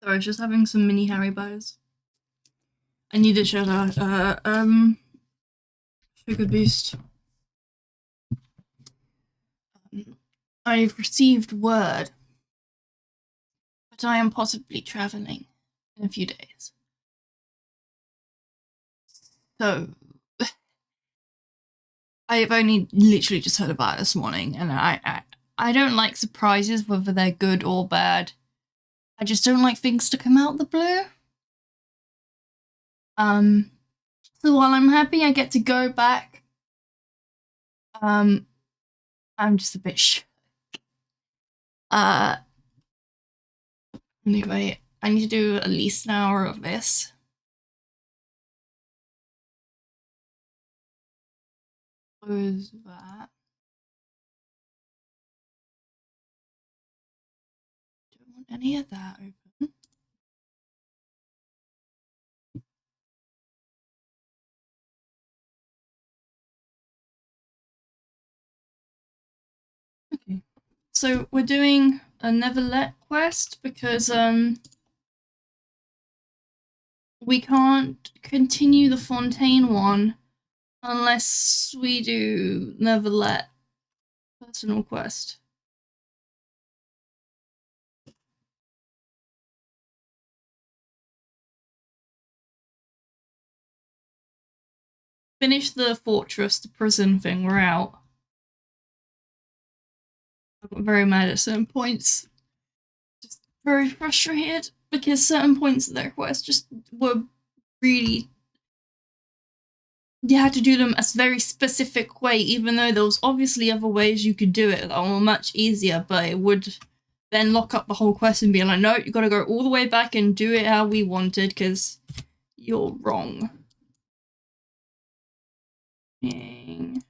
Sorry, I was just having some mini Haribos. I need a sugar boost. I've received word, but I am possibly traveling in a few days. So I've only literally just heard about it this morning, and I don't like surprises, whether they're good or bad. I just don't like things to come out the blue. So while I'm happy I get to go back, I'm just a bit shook. Anyway, I need to do at least an hour of this. Close that. Don't want any of that open. Okay. So we're doing a Never Let quest because we can't continue the Fontaine one unless we do Never Let personal quest. Finish the fortress, the prison thing, we're out. I got very mad at certain points. Just very frustrated because certain points of that quest just were really, you had to do them a very specific way, even though there was obviously other ways you could do it that were much easier, but it would then lock up the whole quest and be like, no, you gotta go all the way back and do it how we wanted, because you're wrong. Dang.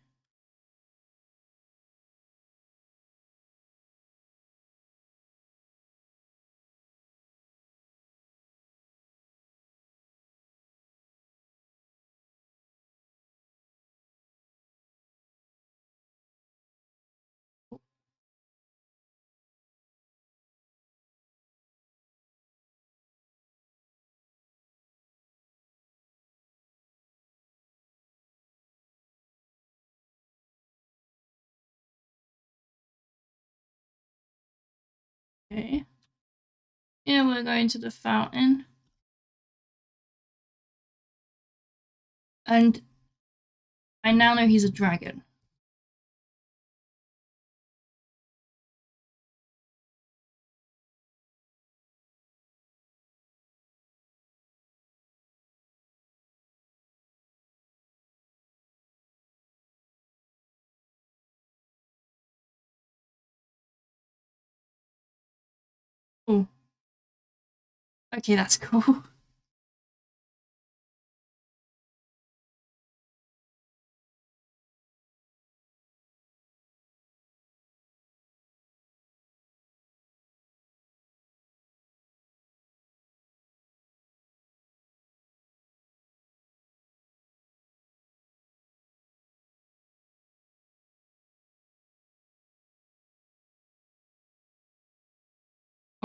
Okay. Yeah, we're going to the fountain. And I now know he's a dragon. Oh. Okay, that's cool.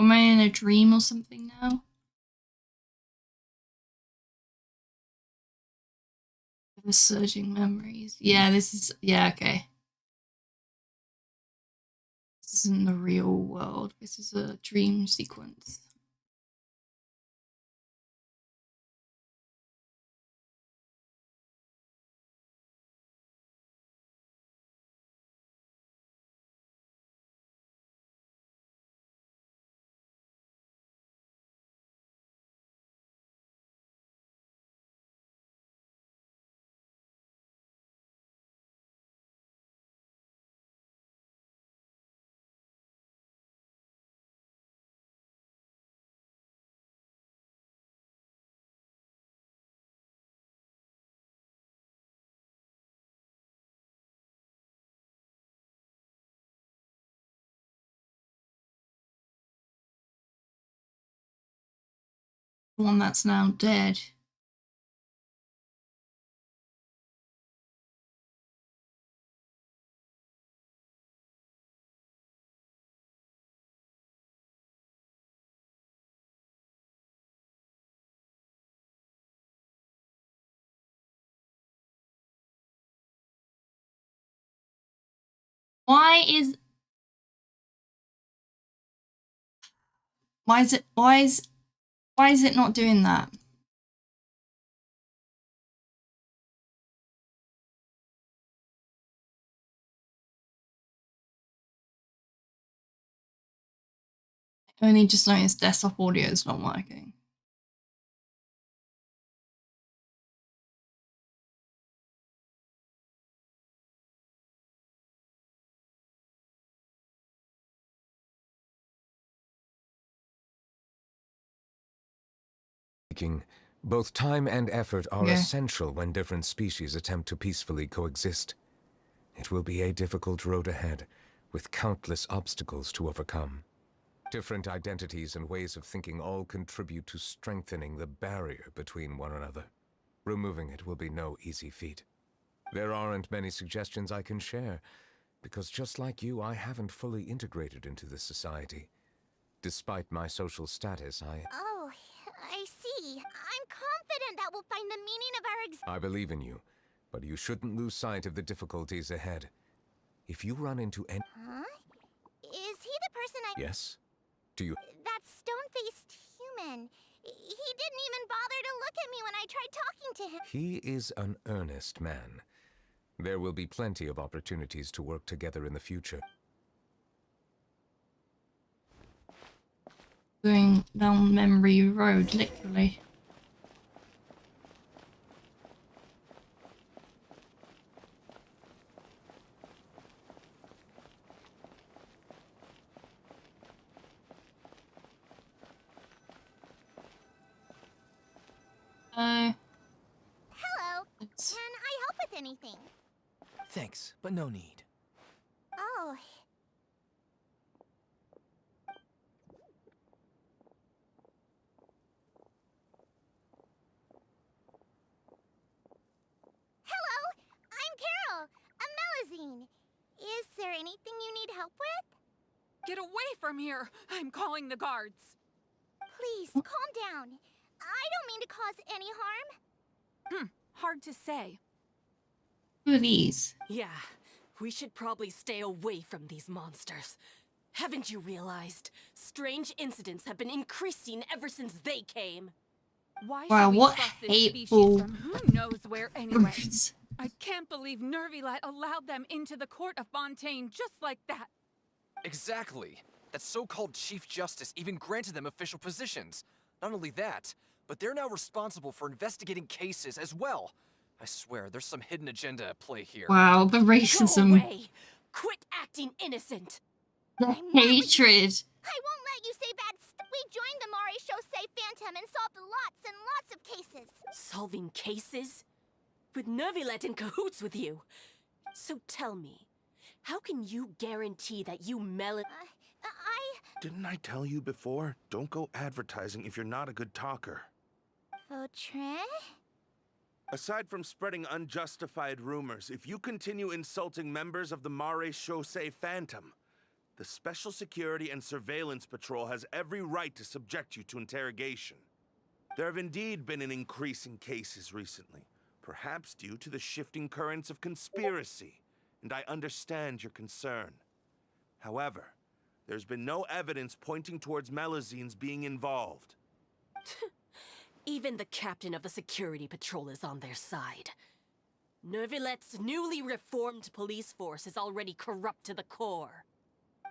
Am I in a dream or something now? The surging memories. Yeah, this is, yeah, okay. This isn't the real world. This is a dream sequence. The one that's now dead. Why is it not doing that? I only just noticed desktop audio is not working. Both time and effort are Yeah. essential when different species attempt to peacefully coexist. It will be a difficult road ahead, with countless obstacles to overcome. Different identities and ways of thinking all contribute to strengthening the barrier between one another. Removing it will be no easy feat. There aren't many suggestions I can share, because just like you, I haven't fully integrated into this society. Despite my social status, Oh, I see. I'm confident that we'll find the meaning of our existence. I believe in you, but you shouldn't lose sight of the difficulties ahead. If you run into any... Huh? Is he the person I... Yes? Do you... That stone-faced human. He didn't even bother to look at me when I tried talking to him. He is an earnest man. There will be plenty of opportunities to work together in the future. Going down memory road, literally. Hello. Can I help with anything? Thanks, but no need. Oh. Hello, I'm Carol, a Melazine. Is there anything you need help with? Get away from here! I'm calling the guards. Please, calm down. I don't mean to cause any harm. Hard to say. Who are these? Yeah, we should probably stay away from these monsters. Haven't you realized? Strange incidents have been increasing ever since they came. Why Wow, should we what trust this hateful species from who knows where anyway? brutes. I can't believe Nervilat allowed them into the court of Fontaine just like that. Exactly. That so-called Chief Justice even granted them official positions. Not only that, but they're now responsible for investigating cases as well. I swear, there's some hidden agenda at play here. Wow, the Go racism, away! Quit acting innocent! the hatred. I won't let you say bad stuff. We joined the Mari Shosei Phantom and solved lots and lots of cases. Solving cases? With Nervilet in cahoots with you. So tell me, how can you guarantee that you Didn't I tell you before? Don't go advertising if you're not a good talker. Vautrin? Aside from spreading unjustified rumors, if you continue insulting members of the Mare Shosei Phantom, the Special Security and Surveillance Patrol has every right to subject you to interrogation. There have indeed been an increase in cases recently, perhaps due to the shifting currents of conspiracy, and I understand your concern. However, there's been no evidence pointing towards Melazines being involved. Even the captain of the security patrol is on their side. Nervilet's newly reformed police force is already corrupt to the core.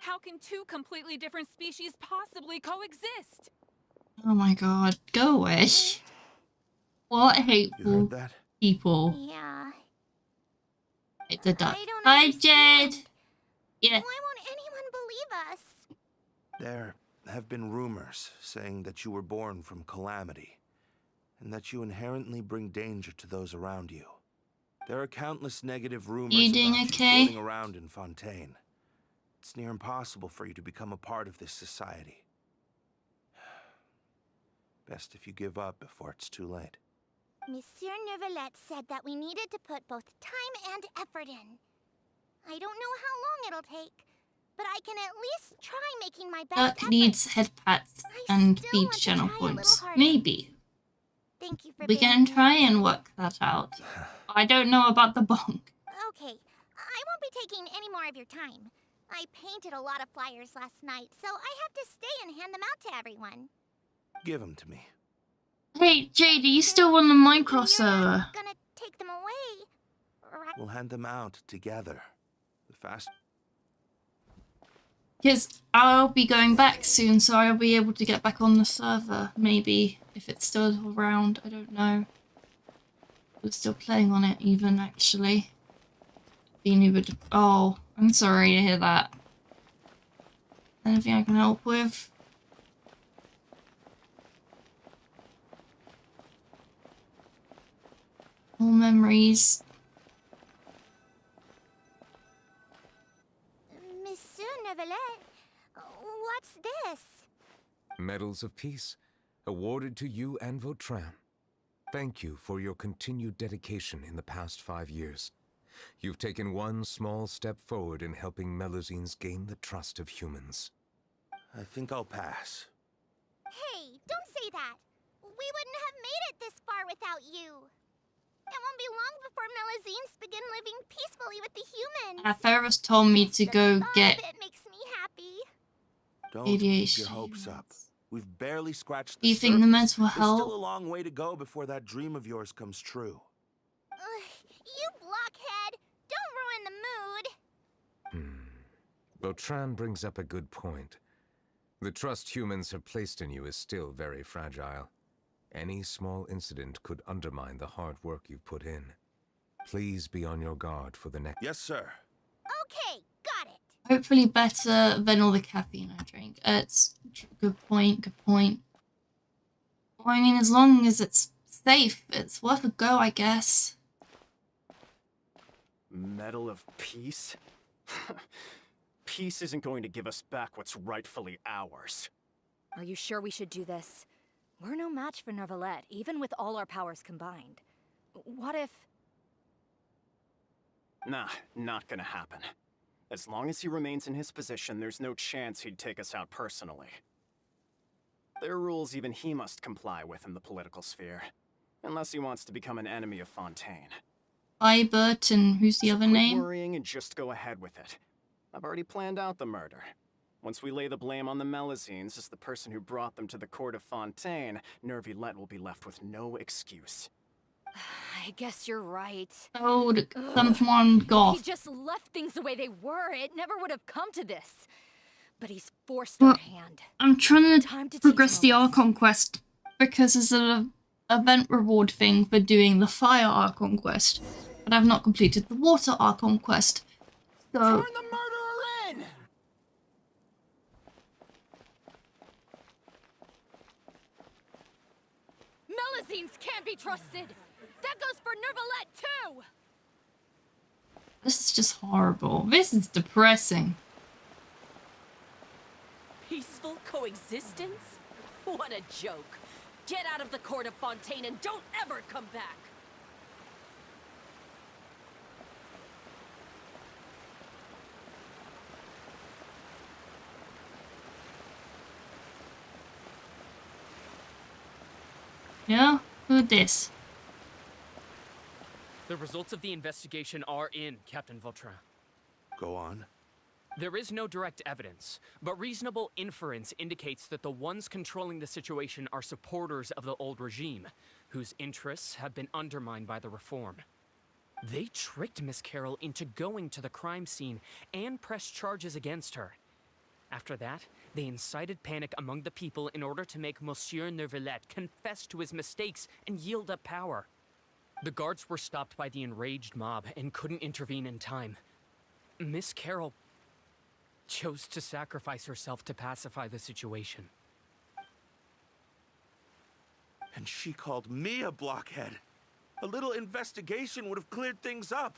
How can two completely different species possibly coexist? Oh my god, go away. What You hateful heard that? people. Yeah. It's a duck. I don't Hi, understand. Jed. Yeah. Why won't anyone believe us? There have been rumors saying that you were born from calamity, and that you inherently bring danger to those around you. There are countless negative rumors You about doing you okay? floating around in Fontaine. It's near impossible for you to become a part of this society. Best if you give up before it's too late. Monsieur Nervalet said that we needed to put both time and effort in. I don't know how long it'll take, but I can at least try making my best Duck effort. needs head pats I and still feed want to channel try a little points. harder. Maybe. Thank you for We bearing can try with me. and work that out. I don't know about the bonk. Okay, I won't won't be taking any more of your time. I painted a lot of flyers last night, so I have to stay and hand them out to everyone. Give them to me. Hey, Jade, are you still on the Minecraft server? You're gonna take them away, right? We'll hand them out together. The fast. Because I'll be going back soon, so I'll be able to get back on the server, maybe, if it's still around. I don't know. We're still playing on it, even, actually. Oh, I'm sorry to hear that. Anything I can help with? All memories. Monsieur Neuvillette, what's this? Medals of Peace, awarded to you and Vautrin. Thank you for your continued dedication in the past 5 years. You've taken one small step forward in helping Melusines gain the trust of humans. I think I'll pass. Hey, don't say that. We wouldn't have made it this far without you. It won't be long before Melusines begin living peacefully with the humans. Ferris told me to go get It makes me happy. Don't keep your ADHD. hopes up. We've barely scratched the Do you think the surface. mental There's still health? a long way to go before that dream of yours comes true. You blockhead! Don't ruin the mood. Vautrin brings up a good point. The trust humans have placed in you is still very fragile. Any small incident could undermine the hard work you've put in. Please be on your guard for the next. Yes, sir. Okay, got it. Hopefully better than all the caffeine I drink. It's good point, good point. Well, I mean, as long as it's safe, it's worth a go, I guess. Medal of Peace? Peace isn't going to give us back what's rightfully ours. Are you sure we should do this? We're no match for Neuvillette, even with all our powers combined. What if... Nah, not gonna happen. As long as he remains in his position, there's no chance he'd take us out personally. There are rules even he must comply with in the political sphere. Unless he wants to become an enemy of Fontaine. Ibert and who's the So other quit name? worrying and just go ahead with it. I've already planned out the murder. Once we lay the blame on the Melusines as the person who brought them to the court of Fontaine, Neuvillette will be left with no excuse. I guess you're right. Oh, someone If goth. he just left things the way they were, it never would have come to this. But he's forced Well, our hand. I'm trying Time to to progress teach the him a lesson. Archon quest because there's an event reward thing for doing the Fire Archon quest. But I've not completed the Water Archon quest. So, Turn the murderer in! Melusines can't be trusted! That goes for Neuvillette, too! this is just horrible. This is depressing. Peaceful coexistence? What a joke. Get out of the court of Fontaine and don't ever come back! Yeah? Who this? The results of the investigation are in, Captain Vautrin. Go on. There is no direct evidence, but reasonable inference indicates that the ones controlling the situation are supporters of the old regime, whose interests have been undermined by the reform. They tricked Miss Carroll into going to the crime scene and pressed charges against her. After that, they incited panic among the people in order to make Monsieur Neuvillette confess to his mistakes and yield up power. The guards were stopped by the enraged mob and couldn't intervene in time. Miss Carroll chose to sacrifice herself to pacify the situation. And she called me a blockhead. A little investigation would have cleared things up.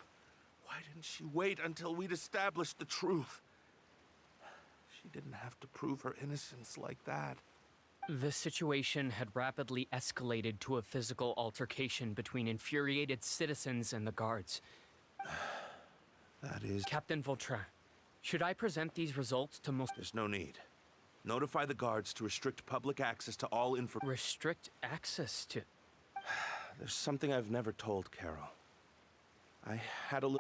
Why didn't she wait until we'd established the truth? She didn't have to prove her innocence like that. The situation had rapidly escalated to a physical altercation between infuriated citizens and the guards. That is... Captain Vautrin, should I present these results to most... There's no need. Notify the guards to restrict public access to all info... Restrict access to... There's something I've never told Carol. I had a little...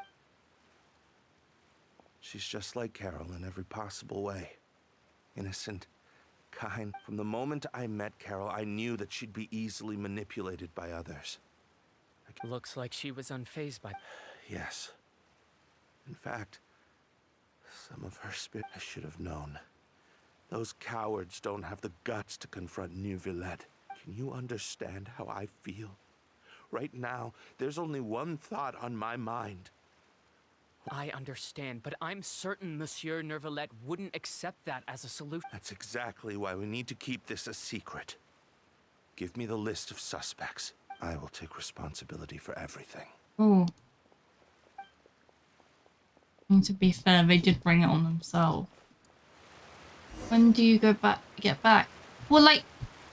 She's just like Carol in every possible way. Innocent, kind. From the moment I met Carol, I knew that she'd be easily manipulated by others. Looks like she was unfazed by... Yes. In fact, some of her spirit I should have known. Those cowards don't have the guts to confront New Villette. Can you understand how I feel? Right now, there's only one thought on my mind. I understand, but I'm certain Monsieur Nervalette wouldn't accept that as a solution. That's exactly why we need to keep this a secret. Give me the list of suspects. I will take responsibility for everything. Oh. I mean, to be fair, they did bring it on themselves. When do you get back? Well, like,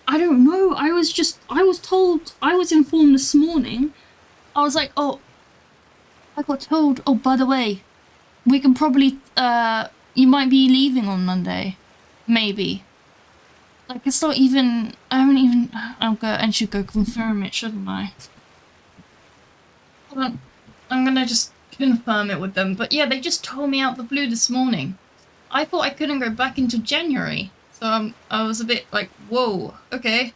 I don't know. I was informed this morning. I was like, oh, I got told, oh, by the way, we can probably, you might be leaving on Monday. Maybe. Like, it's not even, I should go confirm it, shouldn't I? Hold on. I'm gonna just confirm it with them. But yeah, they just told me out the blue this morning. I thought I couldn't go back until January. So I was a bit like, whoa, okay.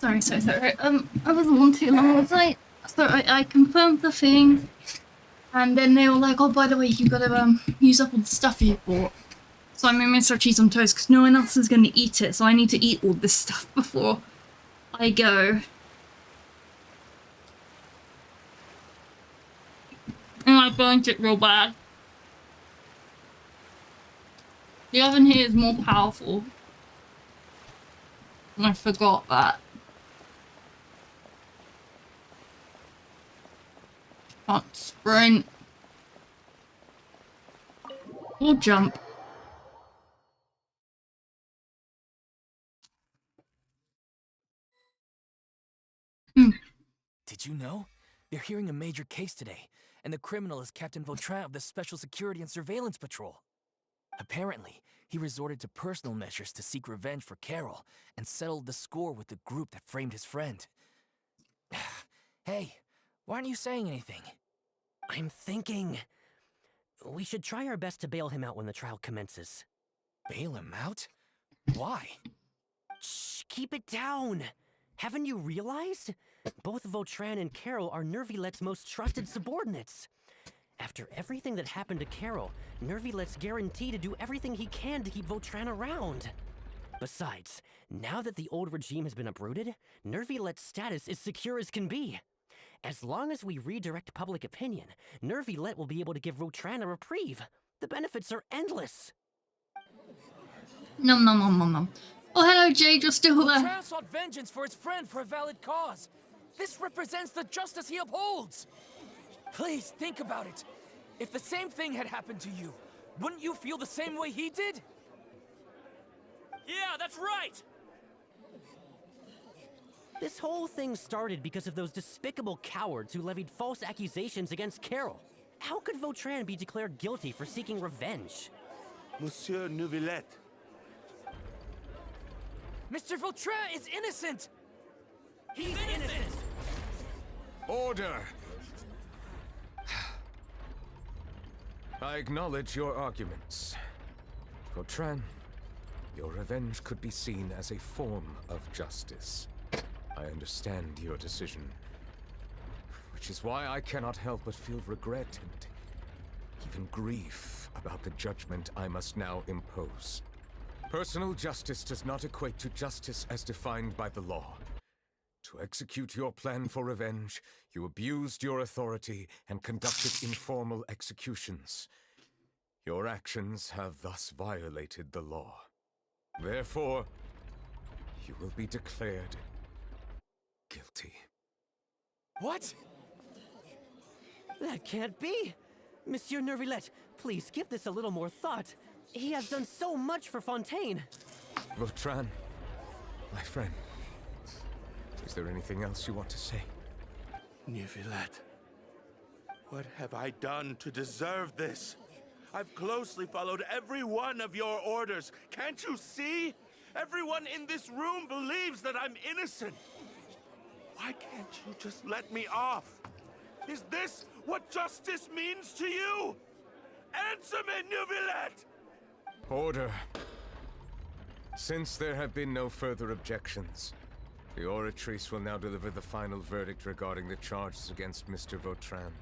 Sorry. I wasn't on too long, was I? So I confirmed the thing, and then they were like, "Oh, by the way, you gotta use up all the stuff you bought." So I made Mr. Cheese on toast because no one else is gonna eat it, so I need to eat all this stuff before I go. And I burnt it real bad. The oven here is more powerful. And I forgot that. Can't sprint. Or jump. Did you know? They're hearing a major case today, and the criminal is Captain Vautrin of the Special Security and Surveillance Patrol. Apparently, he resorted to personal measures to seek revenge for Carol and settled the score with the group that framed his friend. Hey, why aren't you saying anything? I'm thinking... we should try our best to bail him out when the trial commences. Bail him out? Why? Shh, keep it down! Haven't you realized? Both Vautrin and Carol are Nervilette's most trusted subordinates. After everything that happened to Carol, Nervilette's guaranteed to do everything he can to keep Vautrin around. Besides, now that the old regime has been uprooted, Nervilette's status is secure as can be. As long as we redirect public opinion, Nervilette will be able to give Vautrin a reprieve. The benefits are endless. Nom. Oh, hello, Jade, you're still there. Vautrin sought vengeance for his friend for a valid cause. This represents the justice he upholds. Please, think about it. If the same thing had happened to you, wouldn't you feel the same way he did? Yeah, that's right! This whole thing started because of those despicable cowards who levied false accusations against Carol. How could Vautrin be declared guilty for seeking revenge? Monsieur Neuvillette. Mr. Vautrin is innocent! He's innocent! Order! I acknowledge your arguments. Vautrin, your revenge could be seen as a form of justice. I understand your decision, which is why I cannot help but feel regret and even grief about the judgment I must now impose. Personal justice does not equate to justice as defined by the law. To execute your plan for revenge, you abused your authority and conducted informal executions. Your actions have thus violated the law. Therefore, you will be declared guilty. What? That can't be! Monsieur Nervillette, please give this a little more thought. He has done so much for Fontaine. Vautrin, my friend, is there anything else you want to say? Neuvillette, what have I done to deserve this? I've closely followed every one of your orders. Can't you see? Everyone in this room believes that I'm innocent. Why can't you just let me off? Is this what justice means to you? Answer me, Neuvillette! Order. Since there have been no further objections, the Oratrice will now deliver the final verdict regarding the charges against Mr. Vautrin.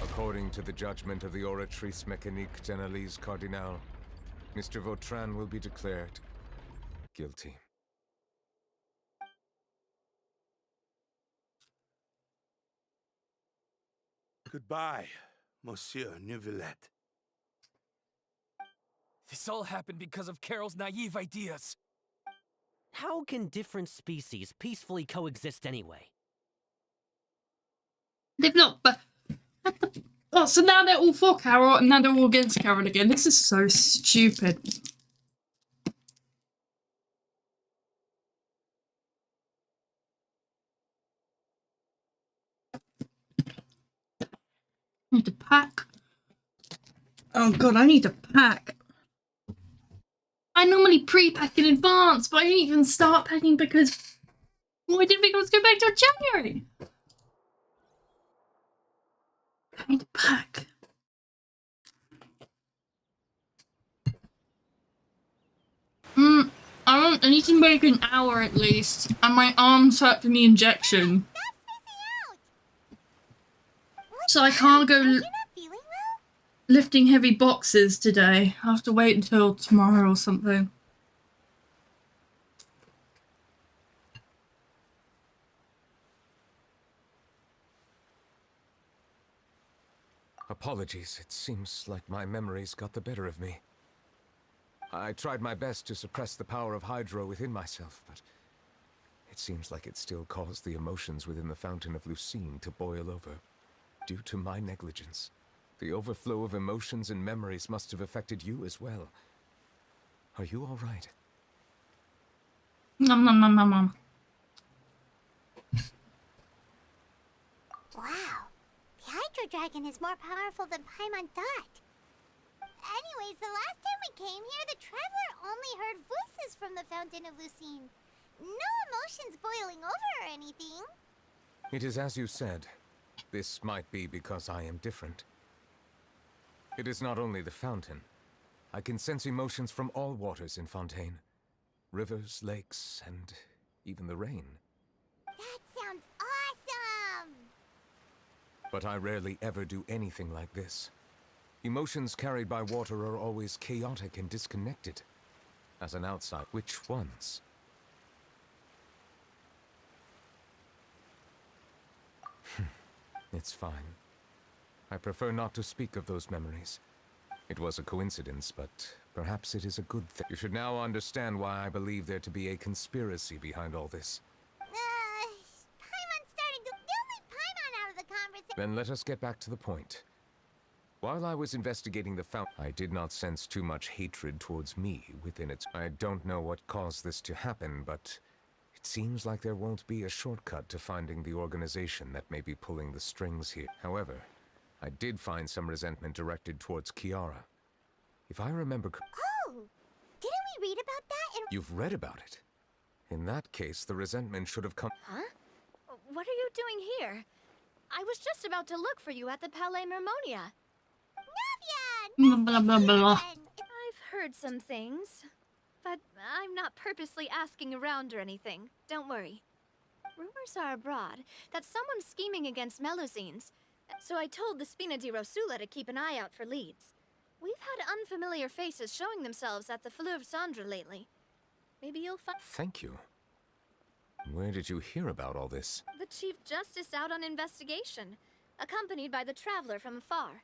According to the judgment of the Oratrice Mécanique d'Analyse Cardinal, Mr. Vautrin will be declared guilty. Goodbye, Monsieur Neuvillette. This all happened because of Carol's naive ideas. How can different species peacefully coexist anyway? They've not, but... Oh, so now they're all for Carol, and now they're all against Carol again. This is so stupid. I need to pack. Oh god, I need to pack. I normally pre-pack in advance, but I didn't even start packing because... Well, I didn't think I was going back till January. I need to pack. I need to make an hour at least, and my arms hurt from the injection. So I can't go lifting heavy boxes today. I'll have to wait until tomorrow or something. Apologies, it seems like my memories got the better of me. I tried my best to suppress the power of Hydro within myself, but it seems like it still caused the emotions within the Fountain of Lucine to boil over. Due to my negligence, the overflow of emotions and memories must have affected you as well. Are you all right? Nom nom nom nom nom. Wow. The Hydro Dragon is more powerful than Paimon thought. Anyways, the last time we came here, the Traveler only heard voices from the Fountain of Lucine. No emotions boiling over or anything. It is as you said. This might be because I am different. It is not only the fountain. I can sense emotions from all waters in Fontaine. Rivers, lakes, and even the rain. That sounds awesome! But I rarely ever do anything like this. Emotions carried by water are always chaotic and disconnected. As an outsider, which ones? It's fine. I prefer not to speak of those memories. It was a coincidence, but perhaps it is a good thing. You should now understand why I believe there to be a conspiracy behind all this. Paimon's starting to... Don't leave Paimon out of the conversation. Then let us get back to the point. While I was investigating the fountain, I did not sense too much hatred towards me within its... I don't know what caused this to happen, but it seems like there won't be a shortcut to finding the organization that may be pulling the strings here. However, I did find some resentment directed towards Kiara. If I remember... Oh! Didn't we read about that in... You've read about it? In that case, the resentment should have come... Huh? What are you doing here? I was just about to look for you at the Palais Mermonia. Navia! Blah blah blah. I've heard some things, but I'm not purposely asking around or anything. Don't worry. Rumors are abroad that someone's scheming against Melusines, so I told the Spina di Rosula to keep an eye out for leads. We've had unfamiliar faces showing themselves at the Fleuve Cendre lately. Maybe you'll find... Thank you. Where did you hear about all this? The Chief Justice out on investigation, accompanied by the Traveler from afar.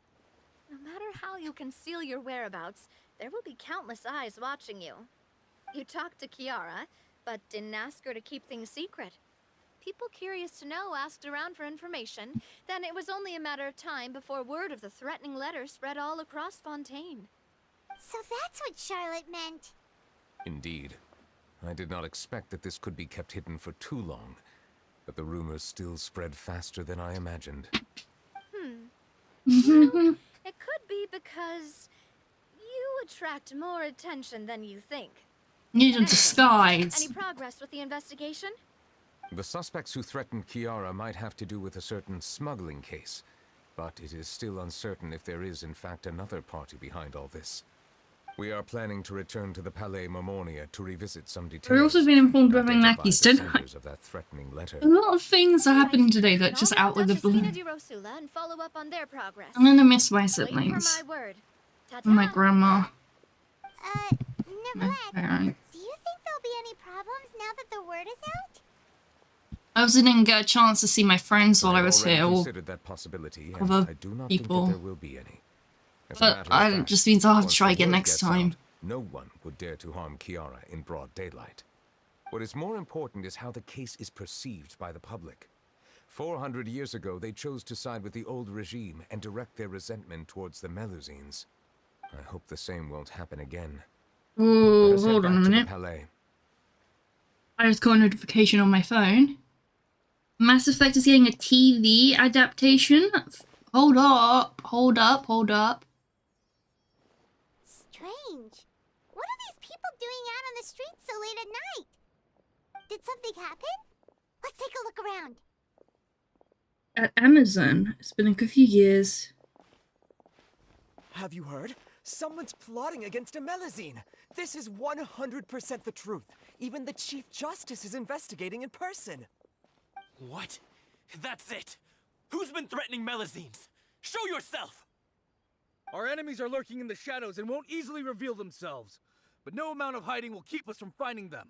No matter how you conceal your whereabouts, there will be countless eyes watching you. You talked to Kiara, but didn't ask her to keep things secret. People curious to know asked around for information, then it was only a matter of time before word of the threatening letter spread all across Fontaine. So that's what Charlotte meant. Indeed. I did not expect that this could be kept hidden for too long, but the rumors still spread faster than I imagined. Well, it could be because you attract more attention than you think. Need a Anyway, disguise. Any progress with the investigation? The suspects who threatened Kiara might have to do with a certain smuggling case, but it is still uncertain if there is in fact another party behind all this. We are planning to return to the Palais Mermonia to revisit some details. We've also been informed of having identify lackeys the tonight. senders of that threatening letter. A lot of things are happening today that just out of the blue. Spina di Rosula and follow up on their progress. I'm gonna miss my Wait siblings. for my word. And my Ta-ta. grandma. My Neverlet, parents. do you think there'll be any problems now that the word is out? I also didn't get a chance to see my friends while I was already here, or considered that possibility, and other I do not people. think that there will be any. As a But matter of I fact, just means I'll have to once try the again word next gets time. out, no one would dare to harm Kiara in broad daylight. What is more important is how the case is perceived by the public. 400 years ago, they chose to side with the old regime and direct their resentment towards the Melusines. I hope the same won't happen again. Oh, Let us head hold on a back to the minute. Palais. I just got a notification on my phone. Mass Effect is getting a TV adaptation. Hold up, hold up, hold up. Strange. What are these people doing out on the streets so late at night? Did something happen? Let's take a look around. At Amazon, it's been a good few years. Have you heard? Someone's plotting against Amelazine. This is 100% the truth. Even the Chief Justice is investigating in person. What? That's it! Who's been threatening Melazines? Show yourself! Our enemies are lurking in the shadows and won't easily reveal themselves. But no amount of hiding will keep us from finding them.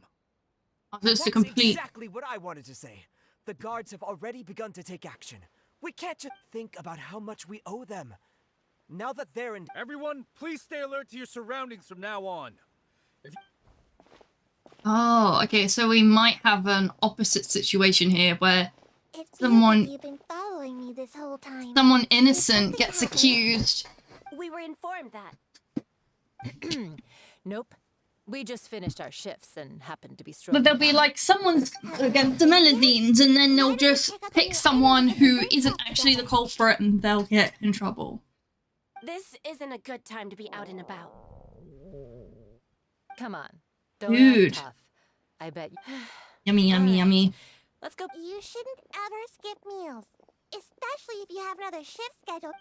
That's the That's complete. exactly what I wanted to say. The guards have already begun to take action. We can't just think about how much we owe them. Now that they're in... Everyone, please stay alert to your surroundings from now on. Oh, okay, so we might have an opposite situation here where It feels someone like you've been following me this whole time. someone innocent gets accused. We were informed that. Nope. We just finished our shifts and happened to be But strolling they'll be by. like, someone's against the Melazines, and then they'll just pick someone who isn't actually the culprit and they'll get in trouble. This isn't a good time to be out and about. Come on. Don't Dude. act tough. I bet you... Yummy, yummy, yummy. Let's go. You shouldn't ever skip meals, especially if you have another shift scheduled.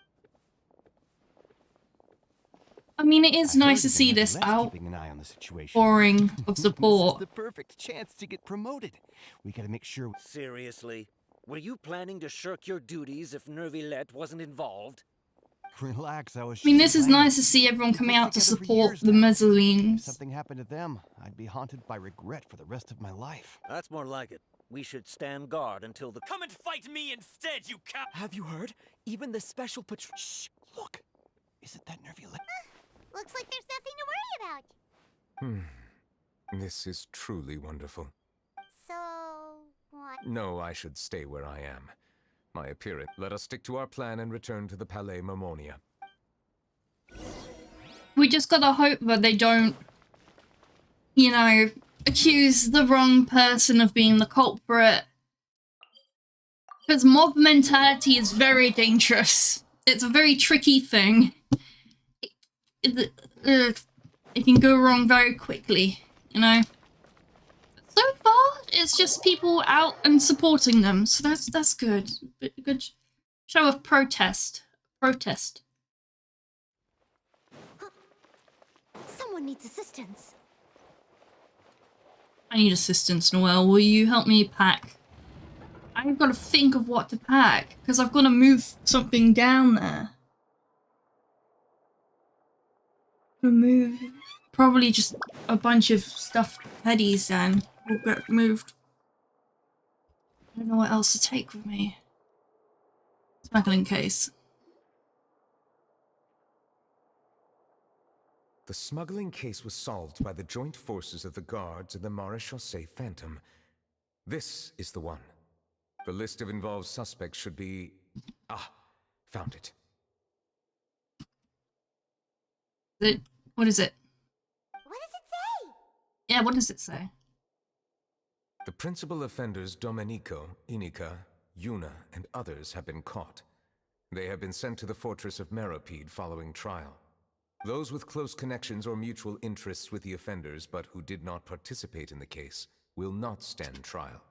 I mean, it is nice to see this outpouring of support. This is the perfect chance to get promoted. We gotta make sure. Seriously? Were you planning to shirk your duties if Nervilette wasn't involved? Relax, I was. I mean, this is nice to see everyone coming out to support the If Mezzalines. something happened to them, I'd be haunted by regret for the rest of my life. That's more like it. We should stand guard until the— Come and fight me instead, you cow— Have you heard? Even the special patrol... Shh! Look! Is it that Nervilette? Looks like there's nothing to worry about. This is truly wonderful. So, what? No, I should stay where I am. My appearance. Let us stick to our plan and return to the Palais Mermonia. We just gotta hope that they don't, you know, accuse the wrong person of being the culprit. Because mob mentality is very dangerous. It's a very tricky thing. It can go wrong very quickly, you know. So far, it's just people out and supporting them, so that's good. Good show of protest. Protest. Someone needs assistance. I need assistance, Noelle. Will you help me pack? I've got to think of what to pack, because I've got to move something down there. Move probably just a bunch of stuffed teddies and will get moved. I don't know what else to take with me. Smuggling case. The smuggling case was solved by the joint forces of the guards and the Maréchaussée Phantom. This is the one. The list of involved suspects should be... Ah, found it. What is it? What does it say? Yeah, what does it say? The principal offenders Domenico, Inica, Yuna, and others have been caught. They have been sent to the fortress of Meropide following trial. Those with close connections or mutual interests with the offenders but who did not participate in the case will not stand trial.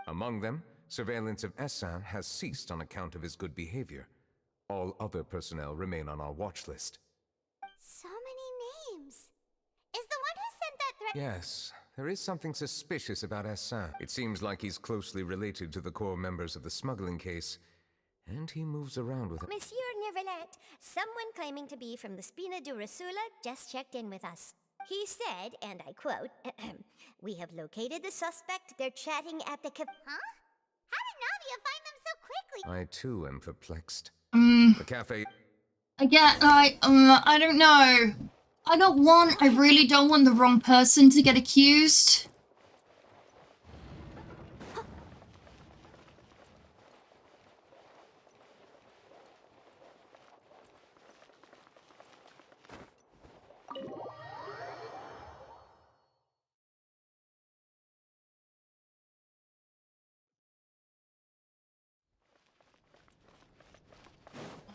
Among them, surveillance of Essin has ceased on account of his good behavior. All other personnel remain on our watch list. So many names. Is the one who sent that threat? Yes, there is something suspicious about Essin. It seems like he's closely related to the core members of the smuggling case, and he moves around with it. Monsieur Nervilette, someone claiming to be from the Spina Durasula just checked in with us. He said, and I quote, "We have located the suspect. They're chatting at the Huh? How did Navia find them so quickly? I too am perplexed. The cafe... Again, I don't know. I really don't want the wrong person to get accused.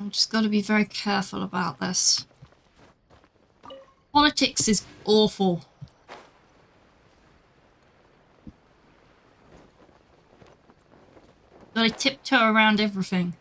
I'm just got to be very careful about this. Politics is awful. Gotta tiptoe around everything.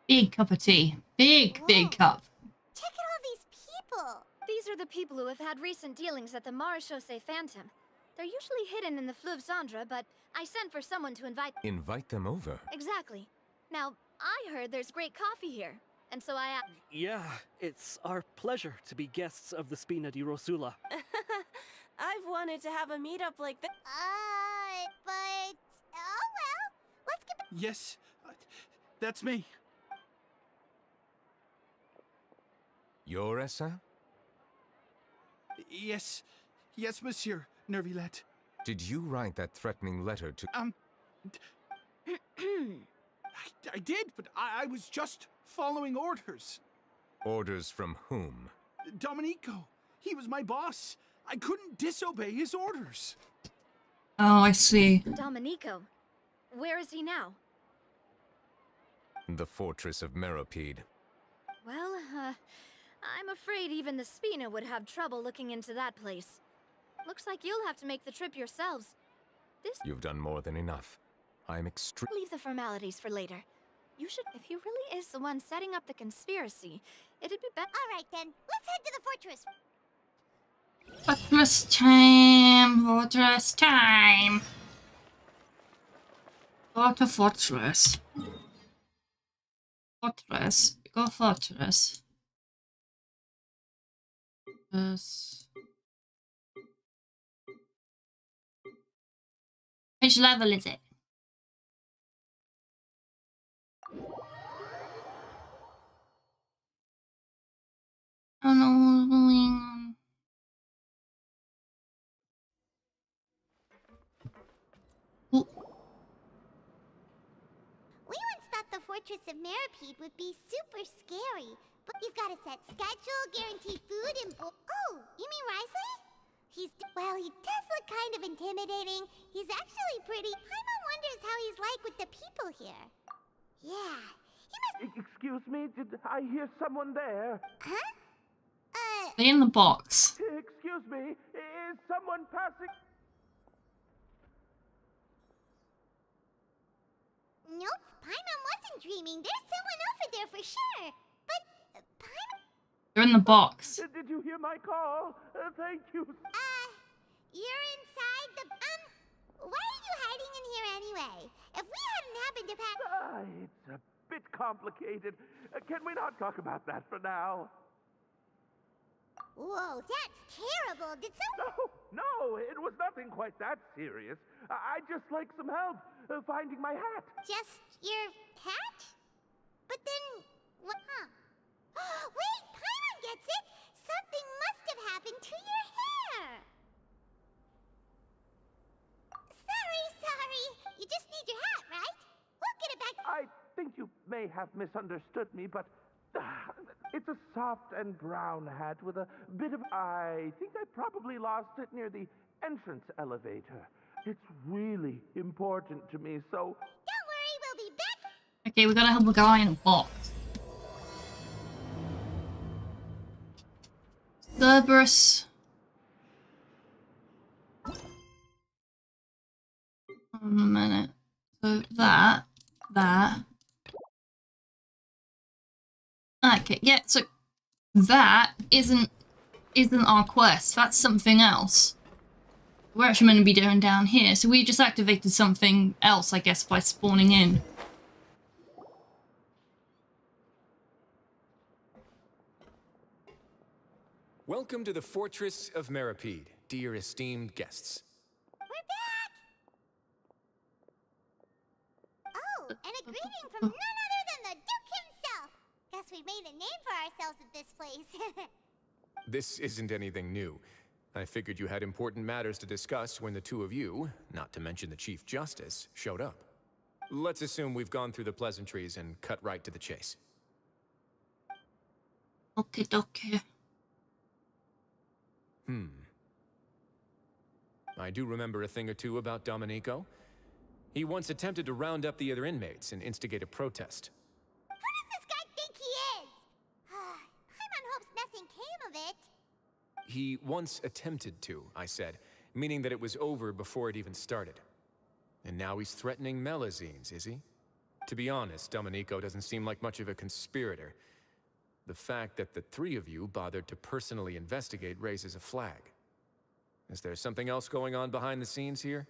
Big cup of tea. Big cup. Check out all these people. These are the people who have had recent dealings at the Marechaussee Phantom. They're usually hidden in the Fleuve Cendre, but I sent for someone to invite. Invite them over. Exactly. Now, I heard there's great coffee here, and so I. Yeah, it's our pleasure to be guests of the Spina di Rosula. I've wanted to have a meetup like this. But oh well. Let's get. Yes, that's me. You're Essa? Yes, monsieur, Nervilette. Did you write that threatening letter to... I did, but I was just following orders. Orders from whom? Domenico, he was my boss. I couldn't disobey his orders. Oh, I see. Domenico. Where is he now? The fortress of Meropide. Well, I'm afraid even the Spina would have trouble looking into that place. Looks like you'll have to make the trip yourselves. You've done more than enough. I'm Leave the formalities for later. You should, if he really is the one setting up the conspiracy, it'd be better. All right then, let's head to the fortress. Fortress time. Fortress time. Go to fortress. Fortress. Go fortress. Which level is it? I don't know what's going on. Ooh. We once thought the fortress of Meropide would be super scary, but you've got a set schedule, guaranteed food, and oh, you mean Risley? Well, he does look kind of intimidating. He's actually pretty. Paimon wonders how he's like with the people here. Yeah, he must. Excuse me, did I hear someone there? Huh? They're in the box. Excuse me, is someone passing? Nope, Paimon wasn't dreaming. There's someone over there for sure. But Paimon. They're in the box. Did you hear my call? Thank you. You're inside the why are you hiding in here anyway? If we hadn't happened to pass. It's a bit complicated. Can we not talk about that for now? Whoa, that's terrible. Did someone? No, it was nothing quite that serious. I'd just like some help finding my hat. Just your hat? But then, what? Huh? Wait, Paimon gets it. Something must have happened to your hair. Sorry. You just need your hat, right? We'll get it back. I think you may have misunderstood me, but it's a soft and brown hat with a bit of... I think I probably lost it near the entrance elevator. It's really important to me, so... Don't worry, we'll be back. Okay, we gotta help a guy in a box. Cerberus. A minute. So that. Okay, yeah, so that isn't our quest. That's something else. We're actually meant to be doing down here. So we just activated something else, I guess, by spawning in. Welcome to the Fortress of Meropide, dear esteemed guests. We're back! Oh, and a greeting from none other than the Duke himself! Guess we made a name for ourselves at this place. This isn't anything new. I figured you had important matters to discuss when the two of you, not to mention the Chief Justice, showed up. Let's assume we've gone through the pleasantries and cut right to the chase. Okay. I do remember a thing or two about Domenico. He once attempted to round up the other inmates and instigate a protest. Who does this guy think he is? Paimon hopes nothing came of it. He once attempted to, I said, meaning that it was over before it even started. And now he's threatening Melazines, is he? To be honest, Domenico doesn't seem like much of a conspirator. The fact that the three of you bothered to personally investigate raises a flag. Is there something else going on behind the scenes here?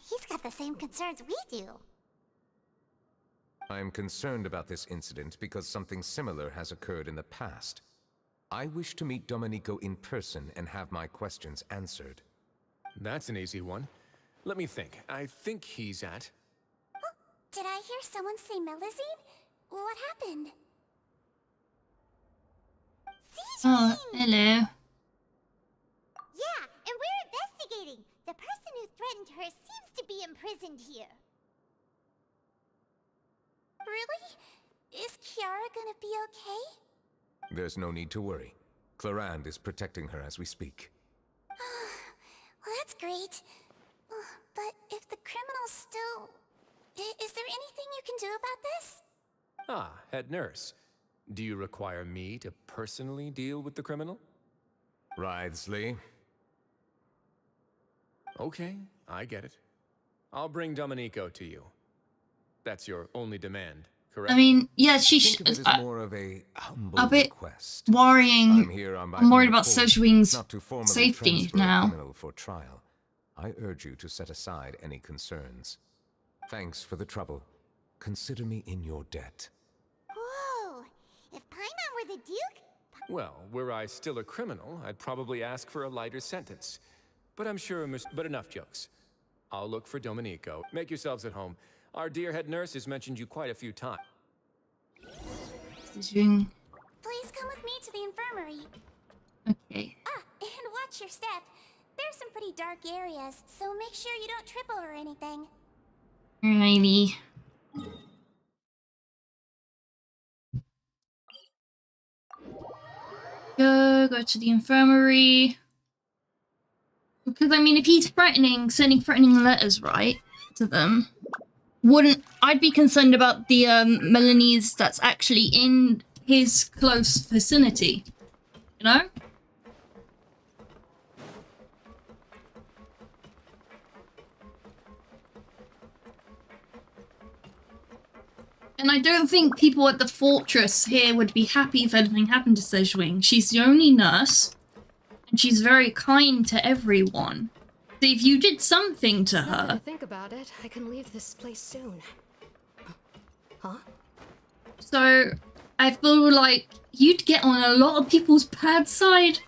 He's got the same concerns we do. I'm concerned about this incident because something similar has occurred in the past. I wish to meet Domenico in person and have my questions answered. That's an easy one. Let me think. I think he's at... Oh, did I hear someone say Melusine? What happened? Oh, hello. Yeah, and we're investigating. The person who threatened her seems to be imprisoned here. Really? Is Kiara gonna be okay? There's no need to worry. Clarande is protecting her as we speak. Well, that's great. But if the criminal's still... Is there anything you can do about this? Ah, head nurse. Do you require me to personally deal with the criminal? Wriothesley. Okay, I get it. I'll bring Domenico to you. That's your only demand, correct? I mean, yeah, she's Think of it as more of a humble bit request. worrying. I'm here on my I'm worried own about accord, Sejwing's not to formally safety transfer a now. criminal for trial. I urge you to set aside any concerns. Thanks for the trouble. Consider me in your debt. Whoa! If Paimon were the Duke... Well, were I still a criminal, I'd probably ask for a lighter sentence. But I'm sure, but enough jokes. I'll look for Domenico. Make yourselves at home. Our dear head nurse has mentioned you quite a few times. Sejwing. Please come with me to the infirmary. Okay. Ah, and watch your step. There's some pretty dark areas, so make sure you don't trip over anything. Alrighty. Go to the infirmary. Because, I mean, if he's sending threatening letters, right, to them, I'd be concerned about the, Milanese that's actually in his close vicinity, you know? And I don't think people at the fortress here would be happy if anything happened to Sejwing. She's the only nurse, and she's very kind to everyone. So if you did something to Now that I her... think about it, I can leave this place soon. Huh? So, I feel like you'd get on a lot of people's bad side.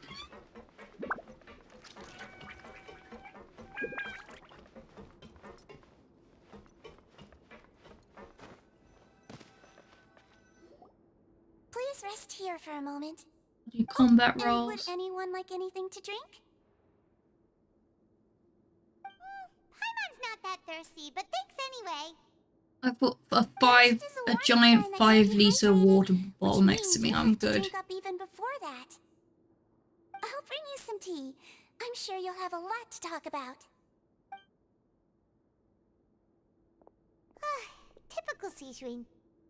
Please rest here for a moment. Do combat And rolls. would anyone like anything to drink? Paimon's not that thirsty, but thanks anyway. I've got a giant 5-liter water bottle next to me. I'm good. Drink up even before that. I'll bring you some tea. I'm sure you'll have a lot to talk about. Typical Sejwing.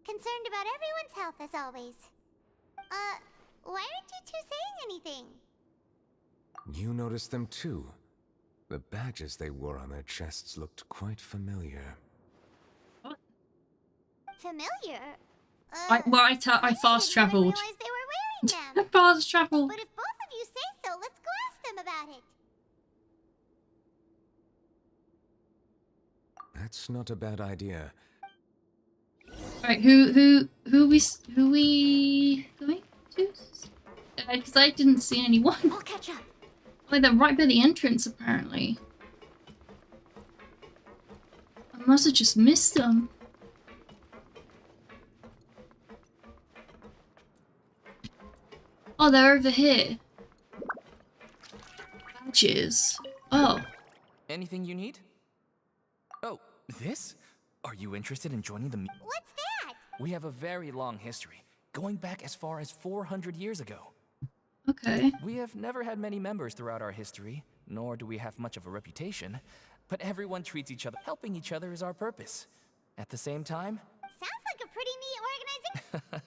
Concerned about everyone's health as always. Why aren't you two saying anything? You noticed them too. The badges they wore on their chests looked quite familiar. Familiar? I fast traveled. Realize they were wearing I them. fast traveled. But if both of you say so, let's go ask them about it. That's not a bad idea. Right, who we going to? Because I didn't see anyone. I'll catch up. Oh, they're right by the entrance, apparently. I must have just missed them. Oh, they're over here. Badges. Oh. Anything you need? Oh, this? Are you interested in joining the... What's that? We have a very long history, going back as far as 400 years ago. Okay. We have never had many members throughout our history, nor do we have much of a reputation, but everyone treats each other. Helping each other is our purpose. At the same time... Sounds like a pretty neat organization.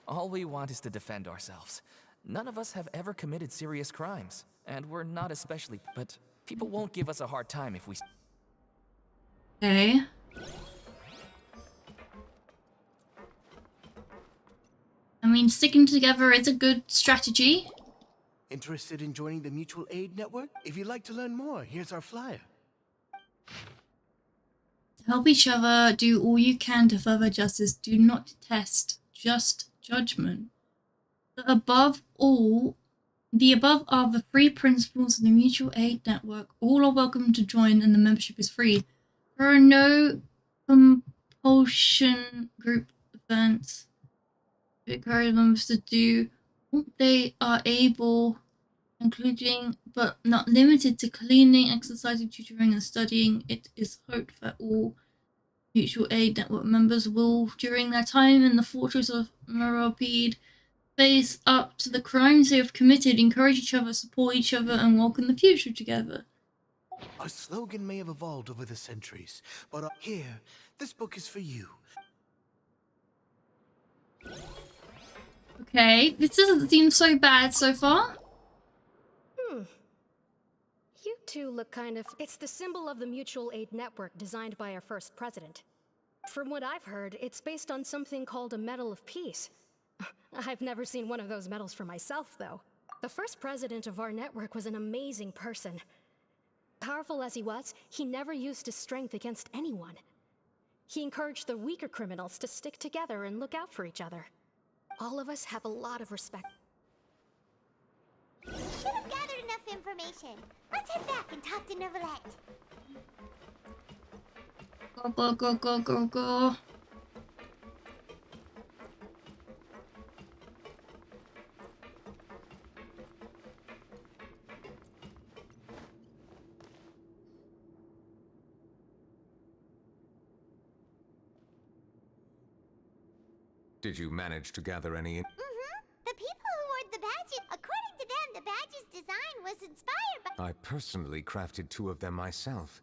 All we want is to defend ourselves. None of us have ever committed serious crimes, and we're not especially... But people won't give us a hard time if we... Okay. mean, sticking together is a good strategy. Interested in joining the mutual aid network? If you'd like to learn more, here's our flyer. Help each other, do all you can to further justice. Do not detest, just judgment. The above are the 3 principles of the mutual aid network. All are welcome to join and the membership is free. There are no compulsion group events. We encourage members to do what they are able, including but not limited to cleaning, exercising, tutoring and studying. It is hoped that all mutual aid network members will, during their time in the fortress of Meropide, face up to the crimes they have committed, encourage each other, support each other, and welcome the future together. Our slogan may have evolved over the centuries, but here, this book is for you. Okay, this doesn't seem so bad so far. You two look kind of... It's the symbol of the mutual aid network designed by our first president. From what I've heard, it's based on something called a Medal of Peace. I've never seen one of those medals for myself, though. The first president of our network was an amazing person. Powerful as he was, he never used his strength against anyone. He encouraged the weaker criminals to stick together and look out for each other. All of us have a lot of respect. Should have gathered enough information. Let's head back and talk to Neuvillette. Go, go, go, go, go, go. Did you manage to gather any? The people who wore the badges, according to them, the badge's design was inspired by... I personally crafted 2 of them myself.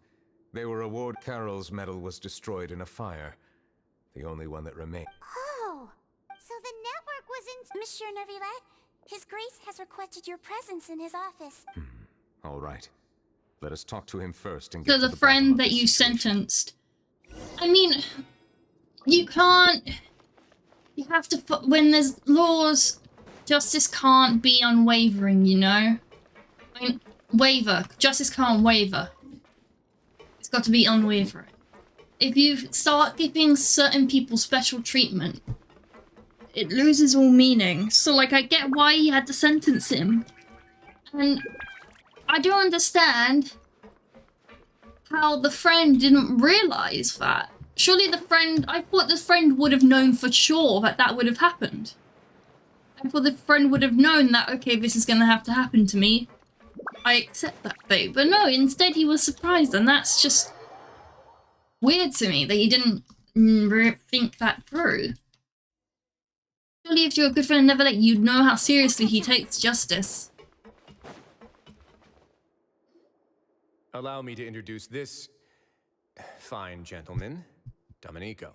They were award. Carol's medal was destroyed in a fire. The only one that remained. Oh, so the network was in... Monsieur Neuvillette, His Grace has requested your presence in his office. All right. Let us talk to him first and get So to the the friend that you sentenced. I mean, you can't... You have to... When there's laws, justice can't be unwavering, you know? I mean, waver. Justice can't waver. It's got to be unwavering. If you start giving certain people special treatment, it loses all meaning. So, like, I get why he had to sentence him. And I don't understand how the friend didn't realize that. Surely the friend... I thought the friend would have known for sure that that would have happened. I thought the friend would have known that, okay, this is going to have to happen to me. I accept that fate. But no, instead he was surprised, and that's just weird to me that he didn't think that through. Surely if you're a good friend of Neuvillette, you'd know how seriously he takes justice. Allow me to introduce this fine gentleman, Domenico.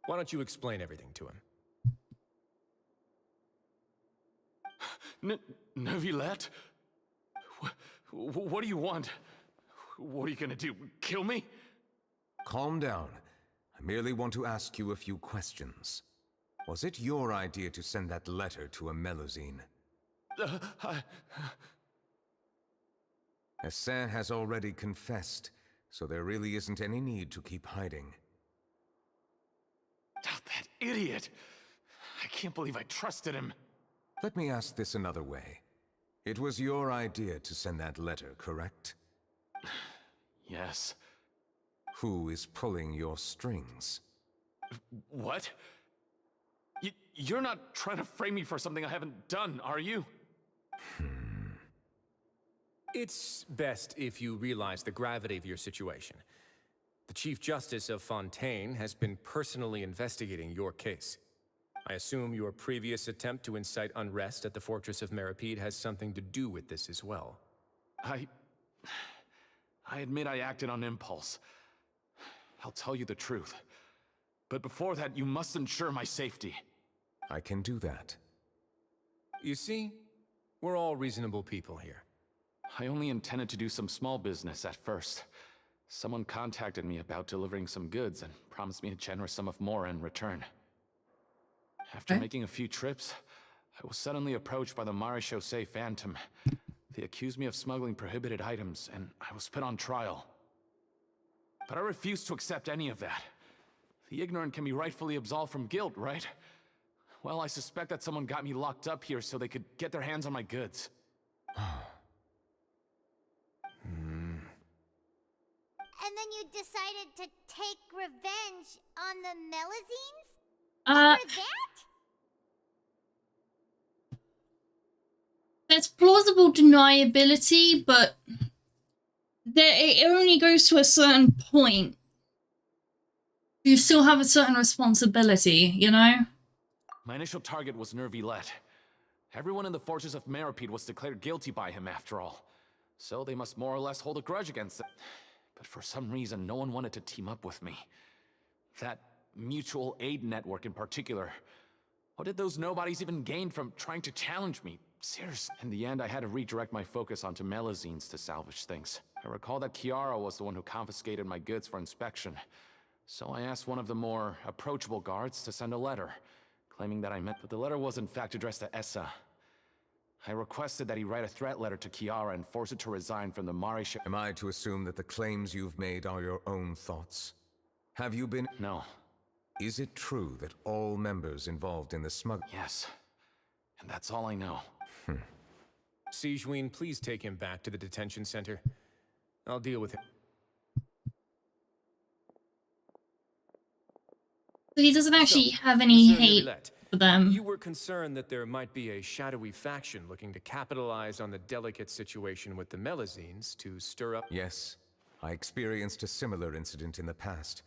Why don't you explain everything to him? Neuvillette? What do you want? What are you gonna do? Kill me? Calm down. I merely want to ask you a few questions. Was it your idea to send that letter to a Melusine? Essin has already confessed, so there really isn't any need to keep hiding. That idiot! I can't believe I trusted him. Let me ask this another way. It was your idea to send that letter, correct? Yes. Who is pulling your strings? What? You're not trying to frame me for something I haven't done, are you? It's best if you realize the gravity of your situation. The Chief Justice of Fontaine has been personally investigating your case. I assume your previous attempt to incite unrest at the Fortress of Meropide has something to do with this as well. I admit I acted on impulse. I'll tell you the truth. But before that, you must ensure my safety. I can do that. You see, we're all reasonable people here. I only intended to do some small business at first. Someone contacted me about delivering some goods and promised me a generous sum of more in return. After making a few trips, I was suddenly approached by the Marechaussee Phantom. They accused me of smuggling prohibited items, and I was put on trial. But I refused to accept any of that. The ignorant can be rightfully absolved from guilt, right? Well, I suspect that someone got me locked up here so they could get their hands on my goods. And then you decided to take revenge on the Melazines? Over that? There's plausible deniability, but it only goes to a certain point. You still have a certain responsibility, you know? My initial target was Nervilette. Everyone in the forces of Meropide was declared guilty by him after all. So they must more or less hold a grudge against it. But for some reason, no one wanted to team up with me. That mutual aid network in particular. What did those nobodies even gain from trying to challenge me? Seriously. In the end, I had to redirect my focus onto Melazines to salvage things. I recall that Kiara was the one who confiscated my goods for inspection. So I asked one of the more approachable guards to send a letter, claiming that I meant, but the letter was in fact addressed to Essa. I requested that he write a threat letter to Kiara and force her to resign from the Marisha. Am I to assume that the claims you've made are your own thoughts? Have you been— No. Is it true that all members involved in the smuggling— Yes. And that's all I know. Sigewinne, please take him back to the detention center. I'll deal with him. So he doesn't actually have any Monsieur hate Neuvillette, for them. You were concerned that there might be a shadowy faction looking to capitalize on the delicate situation with the Melazines to stir up— Yes. I experienced a similar incident in the past.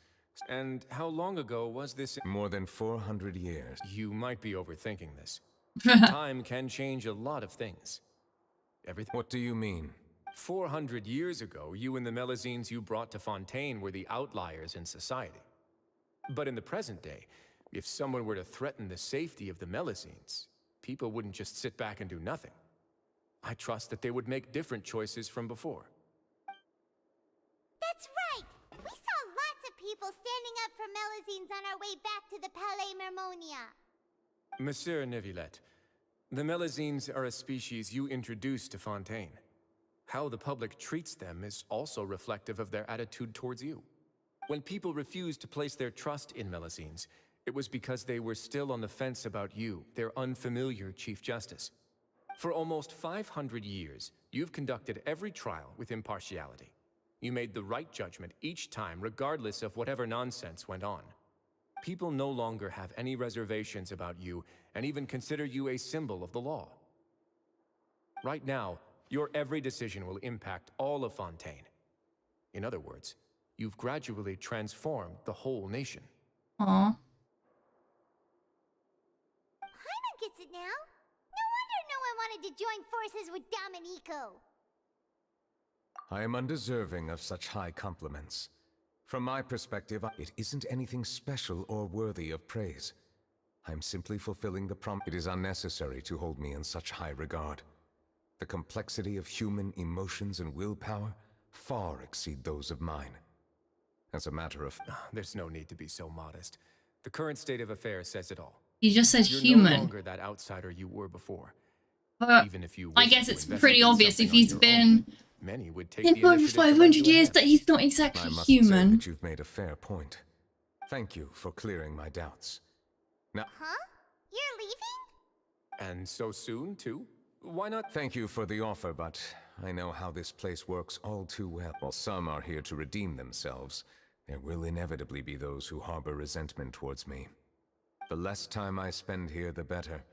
And how long ago was this? More than 400 years. You might be overthinking this. Time can change a lot of things. Everything. What do you mean? 400 years ago, you and the Melazines you brought to Fontaine were the outliers in society. But in the present day, if someone were to threaten the safety of the Melazines, people wouldn't just sit back and do nothing. I trust that they would make different choices from before. That's right! We saw lots of people standing up for Melazines on our way back to the Palais Mermonia. Monsieur Neuvillette, the Melazines are a species you introduced to Fontaine. How the public treats them is also reflective of their attitude towards you. When people refused to place their trust in Melazines, it was because they were still on the fence about you, their unfamiliar Chief Justice. For almost 500 years, you've conducted every trial with impartiality. You made the right judgment each time, regardless of whatever nonsense went on. People no longer have any reservations about you, and even consider you a symbol of the law. Right now, your every decision will impact all of Fontaine. In other words, you've gradually transformed the whole nation. Aww. Paimon gets it now. No wonder no one wanted to join forces with Domenico. I am undeserving of such high compliments. From my perspective, it isn't anything special or worthy of praise. I'm simply fulfilling the It is unnecessary to hold me in such high regard. The complexity of human emotions and willpower far exceed those of mine. As a matter of— There's no need to be so modest. The current state of affairs says it all. He just said You're human. no longer that outsider you were before. Even if you I guess it's pretty obvious if he's been many would take in over 500 years that he's not exactly I must human. say that you've made a fair point. Thank you for clearing my doubts. Now— Huh? You're leaving? And so soon, too? Why not? Thank you for the offer, but I know how this place works all too well. While some are here to redeem themselves, there will inevitably be those who harbor resentment towards me. The less time I spend here, the better.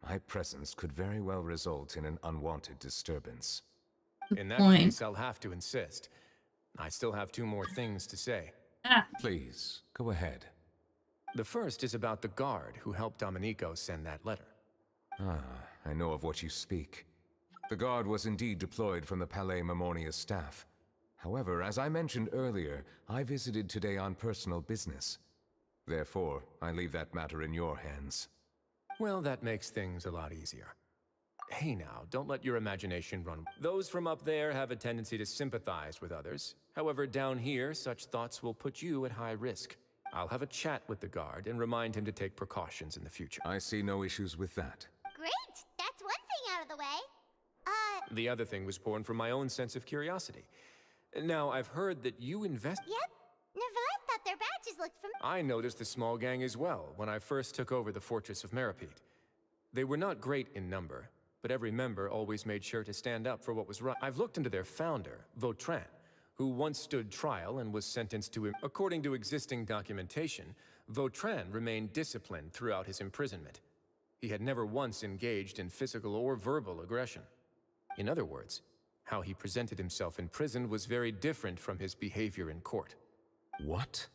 My presence could very well result in an unwanted disturbance. In that case, I'll have to insist. I still have 2 more things to say. Please, go ahead. The first is about the guard who helped Domenico send that letter. I know of what you speak. The guard was indeed deployed from the Palais Mermonia staff. However, as I mentioned earlier, I visited today on personal business. Therefore, I leave that matter in your hands. Well, that makes things a lot easier. Hey now, don't let your imagination run. Those from up there have a tendency to sympathize with others. However, down here, such thoughts will put you at high risk. I'll have a chat with the guard and remind him to take precautions in the future. I see no issues with that. Great! That's one thing out of the way. The other thing was born from my own sense of curiosity. Now, I've heard that you invest... Yep. Neverlet thought their badges looked I noticed the small gang as well when I first took over the fortress of Meripede. They were not great in number, but every member always made sure to stand up for what was right. I've looked into their founder, Vautrin, who once stood trial and was sentenced to... According to existing documentation, Vautrin remained disciplined throughout his imprisonment. He had never once engaged in physical or verbal aggression. In other words, how he presented himself in prison was very different from his behavior in court. What?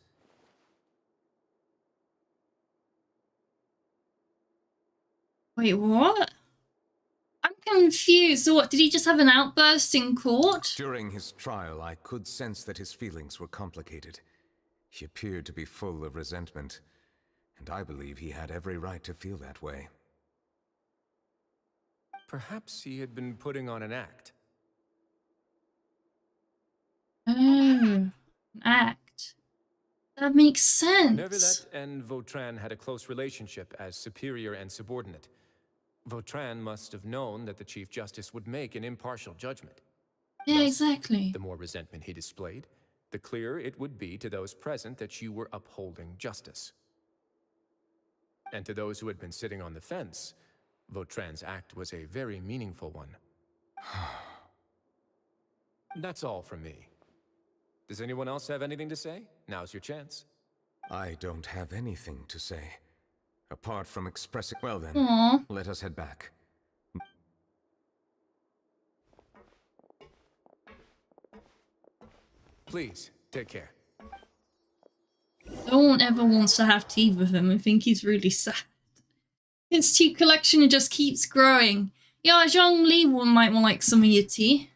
Wait, what? I'm confused. So what, did he just have an outburst in court? During his trial, I could sense that his feelings were complicated. He appeared to be full of resentment, and I believe he had every right to feel that way. Perhaps he had been putting on an act. Oh, an act. That makes sense. Neverlet and Vautrin had a close relationship as superior and subordinate. Vautrin must have known that the Chief Justice would make an impartial judgment. Yeah, Thus, exactly. The more resentment he displayed, the clearer it would be to those present that you were upholding justice. And to those who had been sitting on the fence, Vautrin's act was a very meaningful one. That's all from me. Does anyone else have anything to say? Now's your chance. I don't have anything to say. Apart from expressing... Well then, Aww. let us head back. Please, take care. No one ever wants to have tea with him. I think he's really sad. His tea collection just keeps growing. Yeah, Zhongli might want like some of your tea.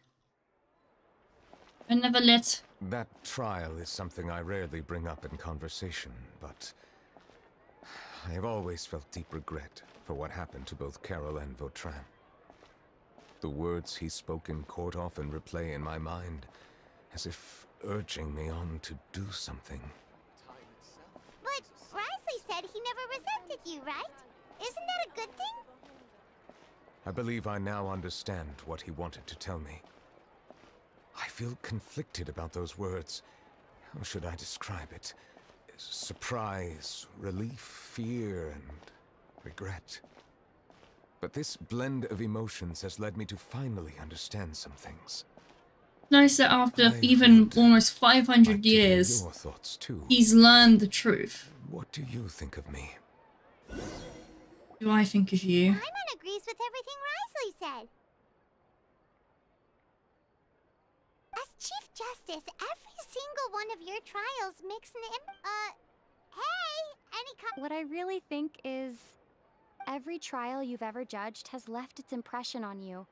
I never let... That trial is something I rarely bring up in conversation, but... I have always felt deep regret for what happened to both Carol and Vautrin. The words he spoke in court often replay in my mind, as if urging me on to do something. But Risley said he never resented you, right? Isn't that a good thing? I believe I now understand what he wanted to tell me. I feel conflicted about those words. How should I describe it? Surprise, relief, fear, and regret. But this blend of emotions has led me to finally understand some things. Nice that after even almost 500 years, Your thoughts too. he's learned the truth. What do you think of me? Do I think of you? Paimon agrees with everything Risley said. As Chief Justice, every single one of your trials makes an hey, any What I really think is every trial you've ever judged has left its impression on you.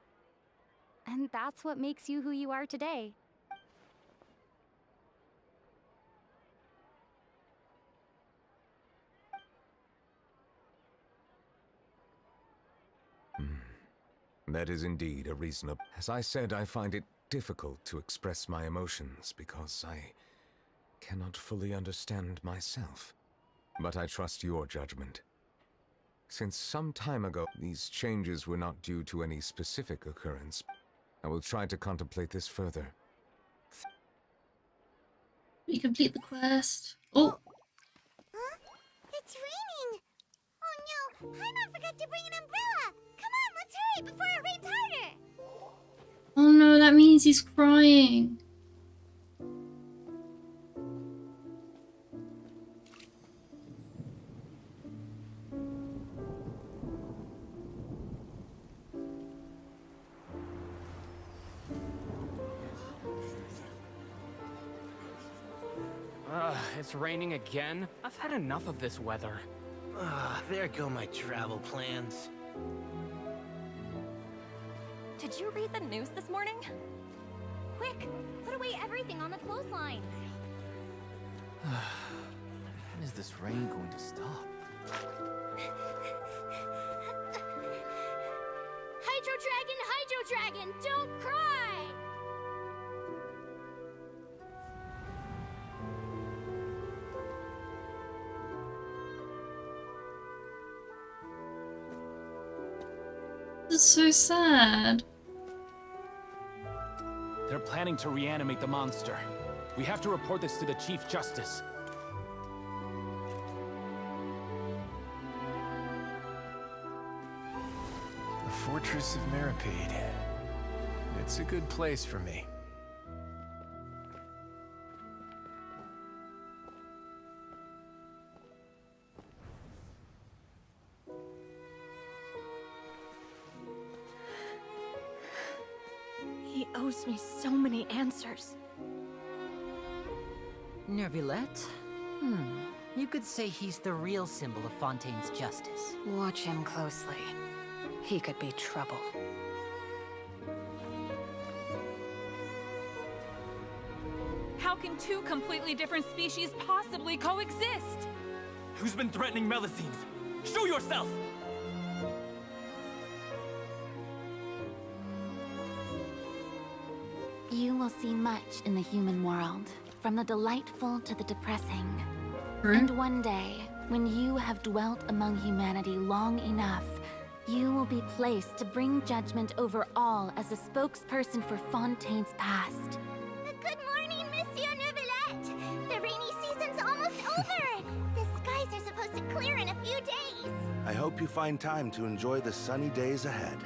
And that's what makes you who you are today. That is indeed a reasonable... As I said, I find it difficult to express my emotions because I cannot fully understand myself. But I trust your judgment. Since some time ago, these changes were not due to any specific occurrence. I will try to contemplate this further. You complete the quest. Oh. Huh? It's raining! Oh no, Paimon forgot to bring an umbrella! Come on, let's hurry before it rains harder! Oh no, that means he's crying. It's raining again? I've had enough of this weather. There go my travel plans. Did you read the news this morning? Quick, put away everything on the clothesline. When is this rain going to stop? Hydro Dragon, don't cry! This is so sad. They're planning to reanimate the monster. We have to report this to the Chief Justice. The Fortress of Maripede. It's a good place for me. He owes me so many answers. Neuvillette? You could say he's the real symbol of Fontaine's justice. Watch him closely. He could be trouble. How can two completely different species possibly coexist? Who's been threatening Melusines? Show yourself! You will see much in the human world, from the delightful to the depressing. And one day, when you have dwelt among humanity long enough, you will be placed to bring judgment over all as a spokesperson for Fontaine's past. Good morning, Monsieur Neuvillette. The rainy season's almost over. The skies are supposed to clear in a few days. I hope you find time to enjoy the sunny days ahead.